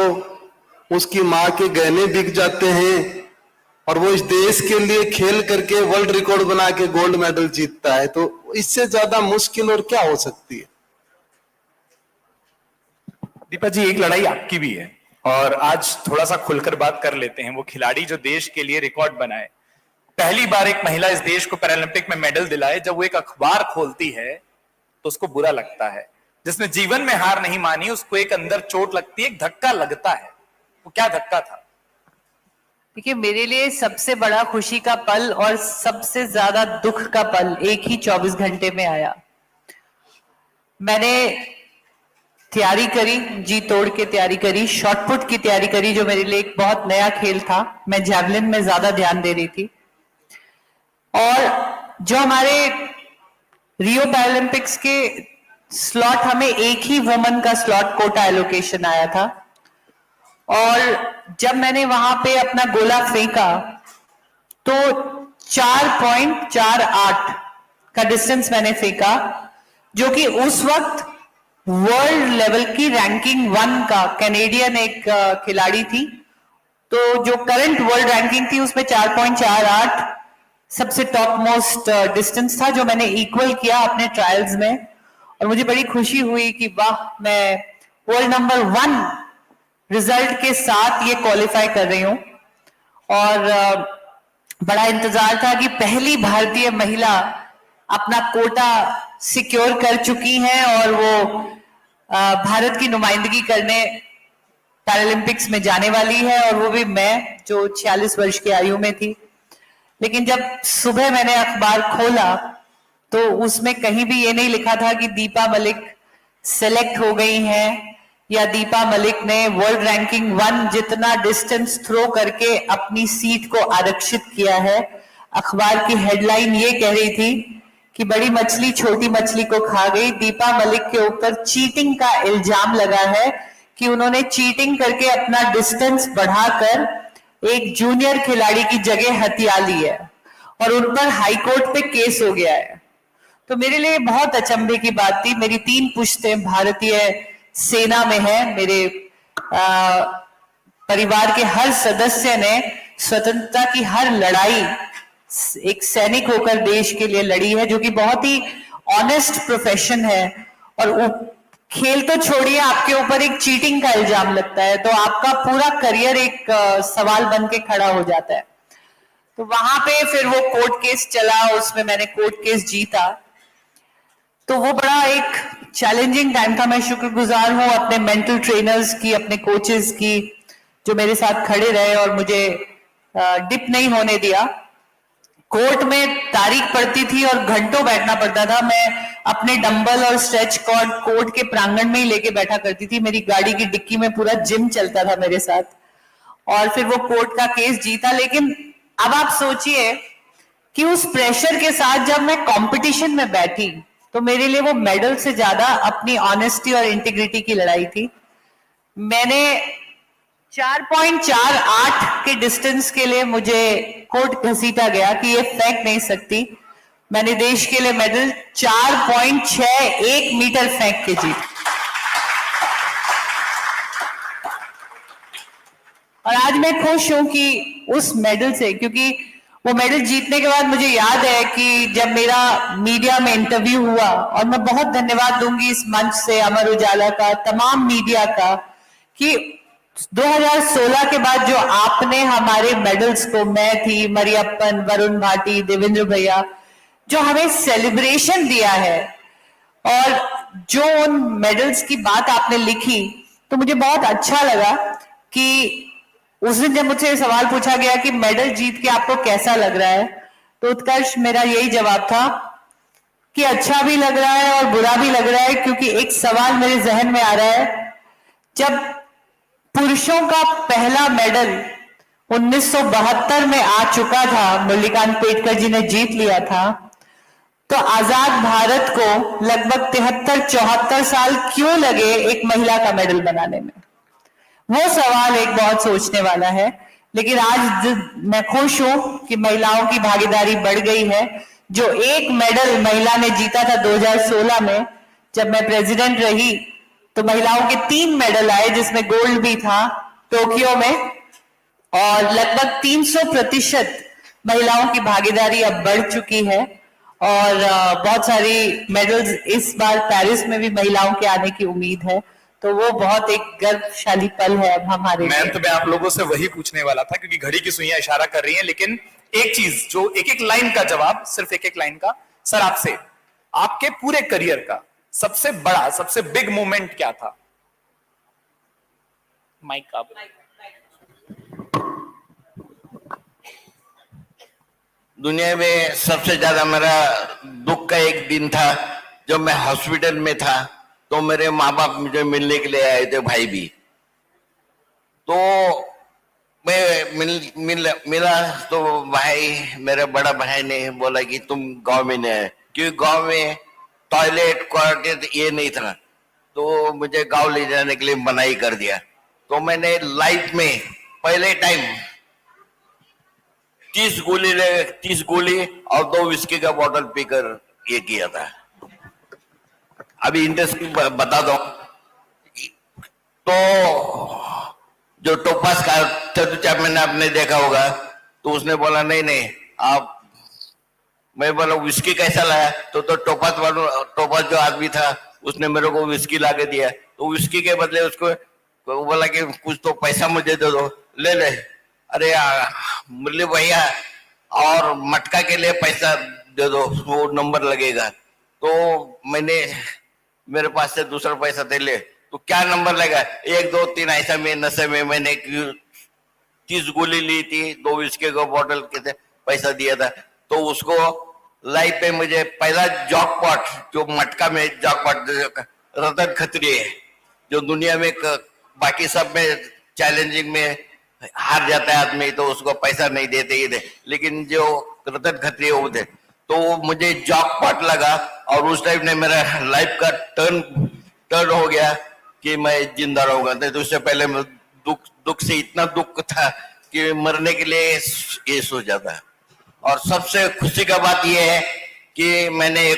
उसकी मां के गहने बिक जाते हैं और वो इस देश के लिए खेल करके वर्ल्ड रिकॉर्ड बना के गोल्ड मेडल जीतता है, तो इससे ज्यादा मुश्किल और क्या हो सकती है। दीपा जी, एक लड़ाई आपकी भी है और आज थोड़ा सा खुलकर बात कर लेते हैं। वो खिलाड़ी जो देश के लिए रिकॉर्ड बनाए, पहली बार एक महिला इस देश को पैरालंपिक में मेडल दिलाए, जब वो एक अखबार खोलती है तो उसको बुरा लगता है। जिसने जीवन में हार नहीं मानी, उसको एक अंदर चोट लगती है, एक धक्का लगता है। वो क्या धक्का था? देखिए, मेरे लिए सबसे बड़ा खुशी का पल और सबसे ज्यादा दुख का पल एक ही 24 घंटे में आया। मैंने तैयारी करी, जी तोड़ के तैयारी करी, शॉटपुट की तैयारी करी, जो मेरे लिए एक बहुत नया खेल था। मैं जैवलिन में ज्यादा ध्यान दे रही थी। और जो हमारे रियो पैरालंपिक्स के स्लॉट, हमें एक ही वुमन का स्लॉट कोटा एलोकेशन आया था। और जब मैंने वहां पे अपना गोला फेंका तो 4.48 का डिस्टेंस मैंने फेंका, जो कि उस वक्त वर्ल्ड लेवल की रैंकिंग 1 का कैनेडियन एक खिलाड़ी थी। तो जो करंट वर्ल्ड रैंकिंग थी उसमें 4.48 सबसे टॉप मोस्ट डिस्टेंस था, जो मैंने इक्वल किया अपने ट्रायल्स में। और मुझे बड़ी खुशी हुई कि वाह, मैं वर्ल्ड नंबर 1 रिजल्ट के साथ ये क्वालिफाई कर रही हूं। और बड़ा इंतजार था कि पहली भारतीय महिला अपना कोटा सिक्योर कर चुकी हैं और वो भारत की नुमाइंदगी करने पैरालंपिक्स में जाने वाली है, और वो भी मैं, जो 46 वर्ष की आयु में थी। लेकिन जब सुबह मैंने अखबार खोला तो उसमें कहीं भी ये नहीं लिखा था कि दीपा मलिक सेलेक्ट हो गई हैं, या दीपा मलिक ने वर्ल्ड रैंकिंग 1 जितना डिस्टेंस थ्रो करके अपनी सीट को आरक्षित किया है। अखबार की हेडलाइन ये कह रही थी कि बड़ी मछली छोटी मछली को खा गई। दीपा मलिक के ऊपर चीटिंग का इल्जाम लगा है कि उन्होंने चीटिंग करके अपना डिस्टेंस बढ़ाकर एक जूनियर खिलाड़ी की जगह हथिया ली है, और उन पर हाईकोर्ट पे केस हो गया है। तो मेरे लिए बहुत अचंभे की बात थी। मेरी 3 पुश्तें भारतीय सेना में है। मेरे परिवार के हर सदस्य ने स्वतंत्रता की हर लड़ाई एक सैनिक होकर देश के लिए लड़ी है, जो कि बहुत ही ऑनेस्ट प्रोफेशन है। और खेल तो छोड़िए, आपके ऊपर एक चीटिंग का इल्जाम लगता है तो आपका पूरा करियर एक सवाल बन के खड़ा हो जाता है। तो वहां पे फिर वो कोर्ट केस चला, उसमें मैंने कोर्ट केस जीता। तो वो बड़ा एक चैलेंजिंग टाइम था। मैं शुक्रगुजार हूं अपने मेंटल ट्रेनर्स की, अपने कोचेस की, जो मेरे साथ खड़े रहे और मुझे डिप नहीं होने दिया। कोर्ट में तारीख पड़ती थी और घंटों बैठना पड़ता था। मैं अपने डंबल और स्ट्रेच कॉर्ड कोर्ट के प्रांगण में ही लेके बैठा करती थी। मेरी गाड़ी की डिक्की में पूरा जिम चलता था मेरे साथ, और फिर वो कोर्ट का केस जीता। लेकिन अब आप सोचिए कि उस प्रेशर के साथ जब मैं कंपटीशन में बैठी तो मेरे लिए वो मेडल से ज्यादा अपनी ऑनेस्टी और इंटीग्रिटी की लड़ाई थी। मैंने 4.48 के डिस्टेंस के लिए मुझे कोर्ट घसीटा गया कि ये फेंक नहीं सकती। मैंने देश के लिए मेडल 4.61 मीटर फेंक के जीत। और आज मैं खुश हूं कि उस मेडल से, क्योंकि वो मेडल जीतने के बाद मुझे याद है कि जब मेरा मीडिया में इंटरव्यू हुआ, और मैं बहुत धन्यवाद दूंगी इस मंच से अमर उजाला का, तमाम मीडिया का, कि 2016 के बाद जो आपने हमारे मेडल्स को, मैं थी, मरियप्पन, वरुण भाटी, देवेंद्र भैया, जो हमें सेलिब्रेशन दिया है और जो उन मेडल्स की बात आपने लिखी, तो मुझे बहुत अच्छा लगा कि उस दिन जब मुझसे सवाल पूछा गया कि मेडल जीत के आपको कैसा लग रहा है, तो उत्कर्ष मेरा यही जवाब था कि अच्छा भी लग रहा है और बुरा भी लग रहा है। क्योंकि एक सवाल मेरे जहन में आ रहा है, जब पुरुषों का पहला मेडल 1972 में आ चुका था, मल्लिकांत पेटकर जी ने जीत लिया था, तो आजाद भारत को लगभग 73-74 साल क्यों लगे एक महिला का मेडल बनाने में? वो सवाल एक बहुत सोचने वाला है। लेकिन आज मैं खुश हूं कि महिलाओं की भागीदारी बढ़ गई है। जो एक मेडल महिला ने जीता था 2016 में, जब मैं प्रेसिडेंट रही, तो महिलाओं के 3 मेडल आए, जिसमें गोल्ड भी था टोक्यो में, और लगभग 300% महिलाओं की भागीदारी अब बढ़ चुकी है। और बहुत सारी मेडल्स इस बार पेरिस में भी महिलाओं के आने की उम्मीद है। तो वो बहुत एक गर्वशाली पल है अब हमारे लिए। मैं तो मैं आप लोगों से वही पूछने वाला था, क्योंकि घड़ी की सुइयां इशारा कर रही हैं। लेकिन एक चीज, जो एक लाइन का जवाब, सिर्फ एक लाइन का सर आपसे, आपके पूरे करियर का सबसे बड़ा, सबसे बिग मोमेंट क्या था? माइक आप। दुनिया में सबसे ज्यादा मेरा दुख का एक दिन था जब मैं हॉस्पिटल में था, तो मेरे माँ बाप मुझे मिलने के लिए आए थे, भाई भी। तो मैं मिला तो भाई, मेरे बड़ा भाई ने बोला कि तुम गांव में नहीं आए, क्योंकि गांव में टॉयलेट क्वार्टर ये नहीं था, तो मुझे गांव ले जाने के लिए मनाही कर दिया। तो मैंने लाइफ में पहले टाइम 30 गोली और 2 विस्की का बोतल पीकर ये किया था। अभी इंटरेस्टिंग बता दो, तो जो टोपास का चतुचाप मैंने आपने देखा होगा, तो उसने बोला नहीं आप, मैं बोला विस्की कैसा लाया, तो टोपास जो आदमी था उसने मेरे को विस्की ला के दिया। तो विस्की के बदले उसको बोला कि कुछ तो पैसा मुझे दे दो, ले। अरे मुरली भैया, और मटका के लिए पैसा दे दो, वो नंबर लगेगा। तो मेरे पास से दूसरा पैसा दे ले, तो क्या नंबर लगा, 1 2 3 ऐसा में नशे में मैंने 30 गोली ली थी, 2 विस्की का बोतल के पैसा दिया था। तो उसको लाइफ पे मुझे पहला जॉकपॉट, जो मटका में जॉकपॉट, रतन खत्री है, जो दुनिया में बाकी सब में चैलेंजिंग में हार जाता है आदमी, तो उसको पैसा नहीं देते ही थे, लेकिन जो रतन खत्री वो थे, तो मुझे जॉकपॉट लगा। और उस टाइम ने मेरा लाइफ का टर्न हो गया कि मैं जिंदा रहूंगा। तो उससे पहले मैं दुख से इतना दुख था कि मरने के लिए ये सोच जाता। और सबसे खुशी का बात यह है कि मैंने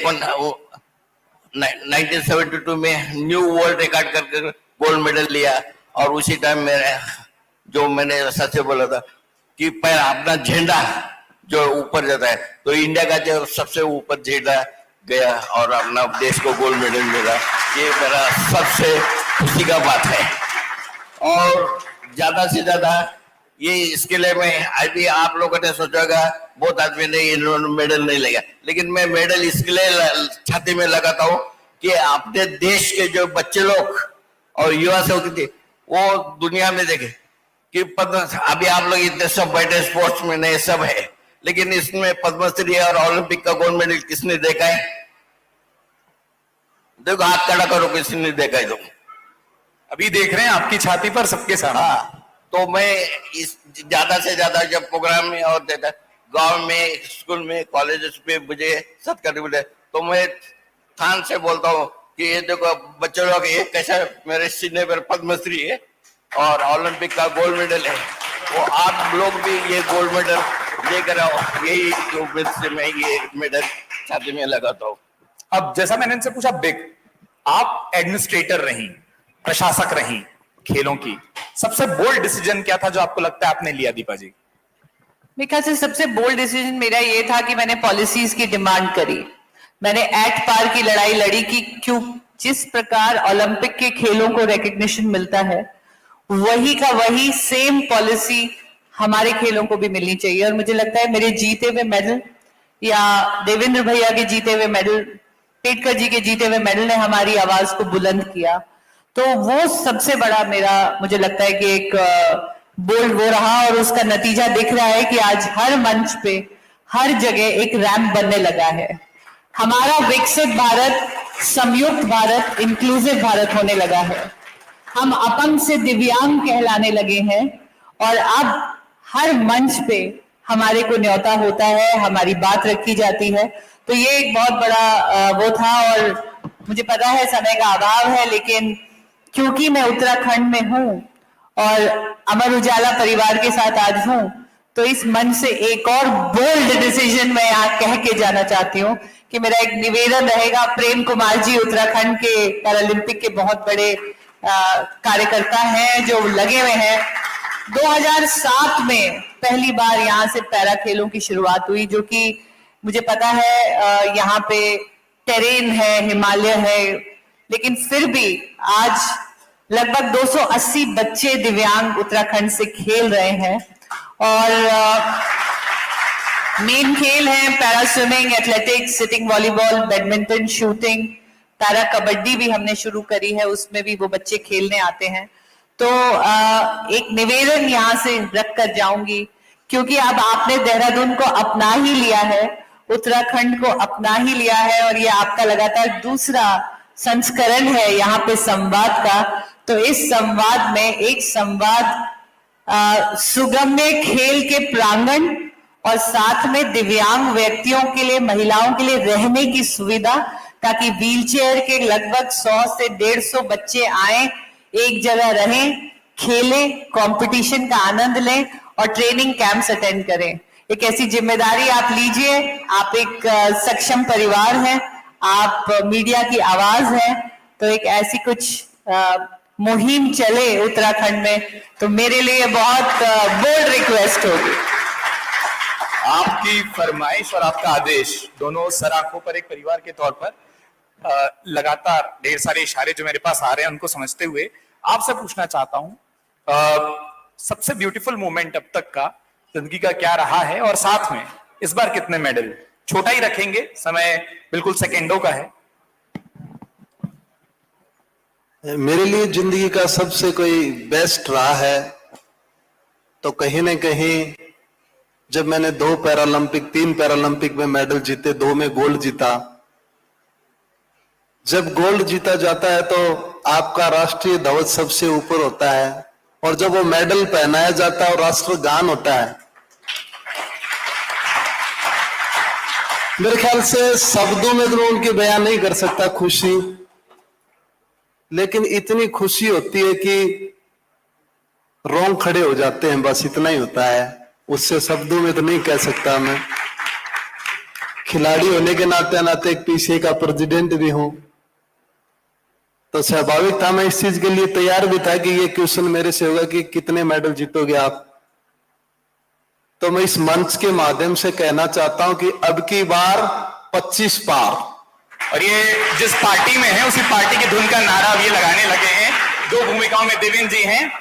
1972 में न्यू वर्ल्ड रिकॉर्ड करके गोल्ड मेडल लिया। और उसी टाइम जो मैंने सच से बोला था कि पैर अपना झंडा जो ऊपर जाता है, तो इंडिया का जो सबसे ऊपर झंडा गया और अपना देश को गोल्ड मेडल मिला। ये मेरा सबसे खुशी का बात है। और ज्यादा से ज्यादा ये इसके लिए मैं अभी, आप लोगों ने सोचेगा बहुत आदमी ने मेडल नहीं लगा, लेकिन मैं मेडल इसके लिए छाती में लगाता हूँ कि अपने देश के जो बच्चे लोग और युवा से होती थी, वो दुनिया में देखे कि अभी आप लोग इतने सब बैठे स्पोर्ट्स में नहीं सब है, लेकिन इसमें पद्मश्री और ओलंपिक का गोल्ड मेडल किसने देखा है? देखो हाथ खड़ा करो, किसने देखा है? तो अभी देख रहे हैं आपकी छाती पर सबके सामने। हाँ, तो मैं इस ज्यादा से ज्यादा जब प्रोग्राम में और देता गांव में, स्कूल में, कॉलेजेस पे मुझे सत्कार मिले तो मैं थान से बोलता हूँ कि ये देखो बच्चों लोग, ये कैसा मेरे सीने पर पद्मश्री है और ओलंपिक का गोल्ड मेडल है, वो आप लोग भी ये गोल्ड मेडल लेकर आओ। यही उम्मीद से मैं ये मेडल छाती में लगाता हूँ। अब जैसा मैंने इनसे पूछा, आप एडमिनिस्ट्रेटर रही, प्रशासक रही खेलों की, सबसे बोल्ड डिसीजन क्या था जो आपको लगता है आपने लिया दीपा जी? मेरे ख्याल से सबसे बोल्ड डिसीजन मेरा ये था कि मैंने पॉलिसीज की डिमांड करी, मैंने एक्ट पार की लड़ाई लड़ी कि क्यों जिस प्रकार ओलंपिक के खेलों को रिकग्निशन मिलता है वही का वही सेम पॉलिसी हमारे खेलों को भी मिलनी चाहिए। और मुझे लगता है मेरे जीते हुए मेडल या देवेंद्र भैया के जीते हुए मेडल, पेटकर जी के जीते हुए मेडल ने हमारी आवाज को बुलंद किया। तो वो सबसे बड़ा मेरा, मुझे लगता है कि एक बोल्ड वो रहा और उसका नतीजा दिख रहा है कि आज हर मंच पे, हर जगह एक रैंप बनने लगा है। हमारा विकसित भारत, संयुक्त भारत, इंक्लूसिव भारत होने लगा है। हम अपंग से दिव्यांग कहलाने लगे हैं और अब हर मंच पे हमारे को न्योता होता है, हमारी बात रखी जाती है। तो ये एक बहुत बड़ा वो था और मुझे पता है समय का अभाव है, लेकिन क्योंकि मैं उत्तराखंड में हूँ और अमर उजाला परिवार के साथ आज हूँ, तो इस मंच से एक और बोल्ड डिसीजन मैं यहाँ कह के जाना चाहती हूँ कि मेरा एक निवेदन रहेगा। प्रेम कुमार जी उत्तराखंड के पैरालंपिक के बहुत बड़े कार्यकर्ता हैं जो लगे हुए हैं। 2007 में पहली बार यहाँ से पैरा खेलों की शुरुआत हुई, जो कि मुझे पता है यहाँ पे टेरेन है, हिमालय है, लेकिन फिर भी आज लगभग 280 बच्चे दिव्यांग उत्तराखंड से खेल रहे हैं। और मेन खेल हैं para swimming, athletics, sitting volleyball, badminton, shooting, para kabaddi भी हमने शुरू करी है, उसमें भी वो बच्चे खेलने आते हैं। तो एक निवेदन यहाँ से रख कर जाऊंगी, क्योंकि अब आपने देहरादून को अपना ही लिया है, उत्तराखंड को अपना ही लिया है और ये आपका लगातार दूसरा संस्करण है यहाँ पे संवाद का। तो इस संवाद में एक संवाद सुगम्य खेल के प्रांगण और साथ में दिव्यांग व्यक्तियों के लिए, महिलाओं के लिए रहने की सुविधा, ताकि व्हीलचेयर के लगभग 100 से 150 बच्चे आए, एक जगह रहें, खेलें, कंपटीशन का आनंद लें और ट्रेनिंग कैंप्स अटेंड करें। एक ऐसी जिम्मेदारी आप लीजिए। आप एक सक्षम परिवार हैं, आप मीडिया की आवाज हैं, तो एक ऐसी कुछ मुहिम चले उत्तराखंड में, तो मेरे लिए बहुत बोल्ड रिक्वेस्ट होगी। आपकी फरमाइश और आपका आदेश दोनों सराखों पर एक परिवार के तौर पर लगातार ढेर सारे इशारे जो मेरे पास आ रहे हैं उनको समझते हुए आपसे पूछना चाहता हूं, सबसे ब्यूटीफुल मोमेंट अब तक का जिंदगी का क्या रहा है और साथ में इस बार कितने मेडल? छोटा ही रखेंगे, समय बिल्कुल सेकेंडों का है। मेरे लिए जिंदगी का सबसे कोई बेस्ट रहा है तो कहीं ना कहीं जब मैंने 2 पैरालंपिक 3 पैरालंपिक में मेडल जीते, 2 में गोल्ड जीता। जब गोल्ड जीता जाता है तो आपका राष्ट्रीय ध्वज सबसे ऊपर होता है और जब वो मेडल पहनाया जाता है और राष्ट्रगान होता है, मेरे ख्याल से शब्दों में तो मैं उनकी बयान नहीं कर सकता खुशी, लेकिन इतनी खुशी होती है कि रोंग खड़े हो जाते हैं, बस इतना ही होता है। उससे शब्दों में तो नहीं कह सकता मैं। खिलाड़ी होने के नाते नाते एक पीसीए का प्रेसिडेंट भी हूं, तो स्वाभाविक था, मैं इस चीज के लिए तैयार भी था कि ये क्वेश्चन मेरे से होगा कि कितने मेडल जीतोगे आप। तो मैं इस मंच के माध्यम से कहना चाहता हूं कि अब की बार 25 पार। और ये जिस पार्टी में है उसी पार्टी की धुन का नारा अब ये लगाने लगे हैं। 2 भूमिकाओं में देवेंद्र जी हैं।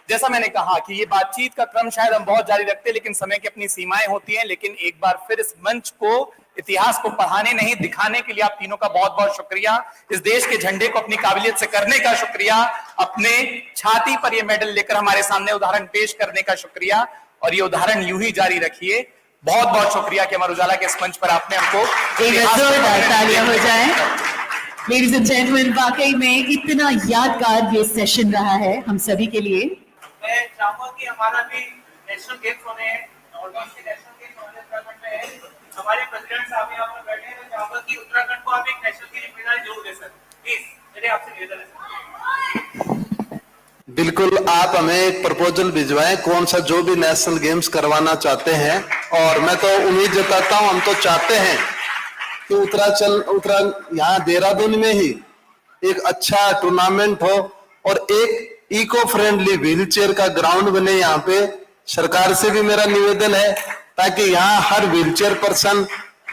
जैसा मैंने कहा कि ये बातचीत का क्रम शायद हम बहुत जारी रखते हैं, लेकिन समय की अपनी सीमाएं होती हैं। लेकिन एक बार फिर इस मंच को, इतिहास को पढ़ाने नहीं दिखाने के लिए आप तीनों का बहुत बहुत शुक्रिया। इस देश के झंडे को अपनी काबिलियत से करने का शुक्रिया, अपने छाती पर ये मेडल लेकर हमारे सामने उदाहरण पेश करने का शुक्रिया, और ये उदाहरण यूं ही जारी रखिए। बहुत बहुत शुक्रिया कि अमर उजाला के इस मंच पर आपने हमको एक बार जोरदार तालियां हो जाएं। लेडीज एंड जेंटलमैन, वाकई में इतना यादगार ये सेशन रहा है हम सभी के लिए। मैं चाहूंगा कि हमारा भी नेशनल गेम्स होने हैं, ऑलमोस्ट नेशनल गेम्स होने उत्तराखंड में है। हमारे प्रेसिडेंट साहब यहाँ पर बैठे हैं। मैं चाहूंगा कि उत्तराखंड को आप एक नेशनल की जिम्मेदारी जरूर दे सर, प्लीज मेरे आपसे निवेदन है सर। बिल्कुल, आप हमें एक प्रपोजल भिजवाएं कौन सा जो भी नेशनल गेम्स करवाना चाहते हैं, और मैं तो उम्मीद जताता हूं, हम तो चाहते हैं कि यहाँ देहरादून में ही एक अच्छा टूर्नामेंट हो और एक इको फ्रेंडली व्हीलचेयर का ग्राउंड बने यहाँ पे। सरकार से भी मेरा निवेदन है ताकि यहाँ हर व्हीलचेयर पर्सन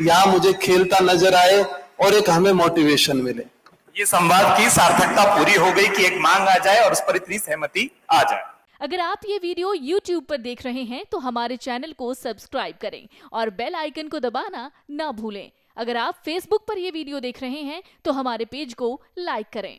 यहाँ मुझे खेलता नजर आए और एक हमें मोटिवेशन मिले। ये संवाद की सार्थकता पूरी हो गई कि एक मांग आ जाए और उस पर इतनी सहमति आ जाए। अगर आप ये वीडियो YouTube पर देख रहे हैं तो हमारे चैनल को सब्सक्राइब करें और बेल आइकन को दबाना ना भूलें। अगर आप Facebook पर ये वीडियो देख रहे हैं तो हमारे पेज को लाइक करें।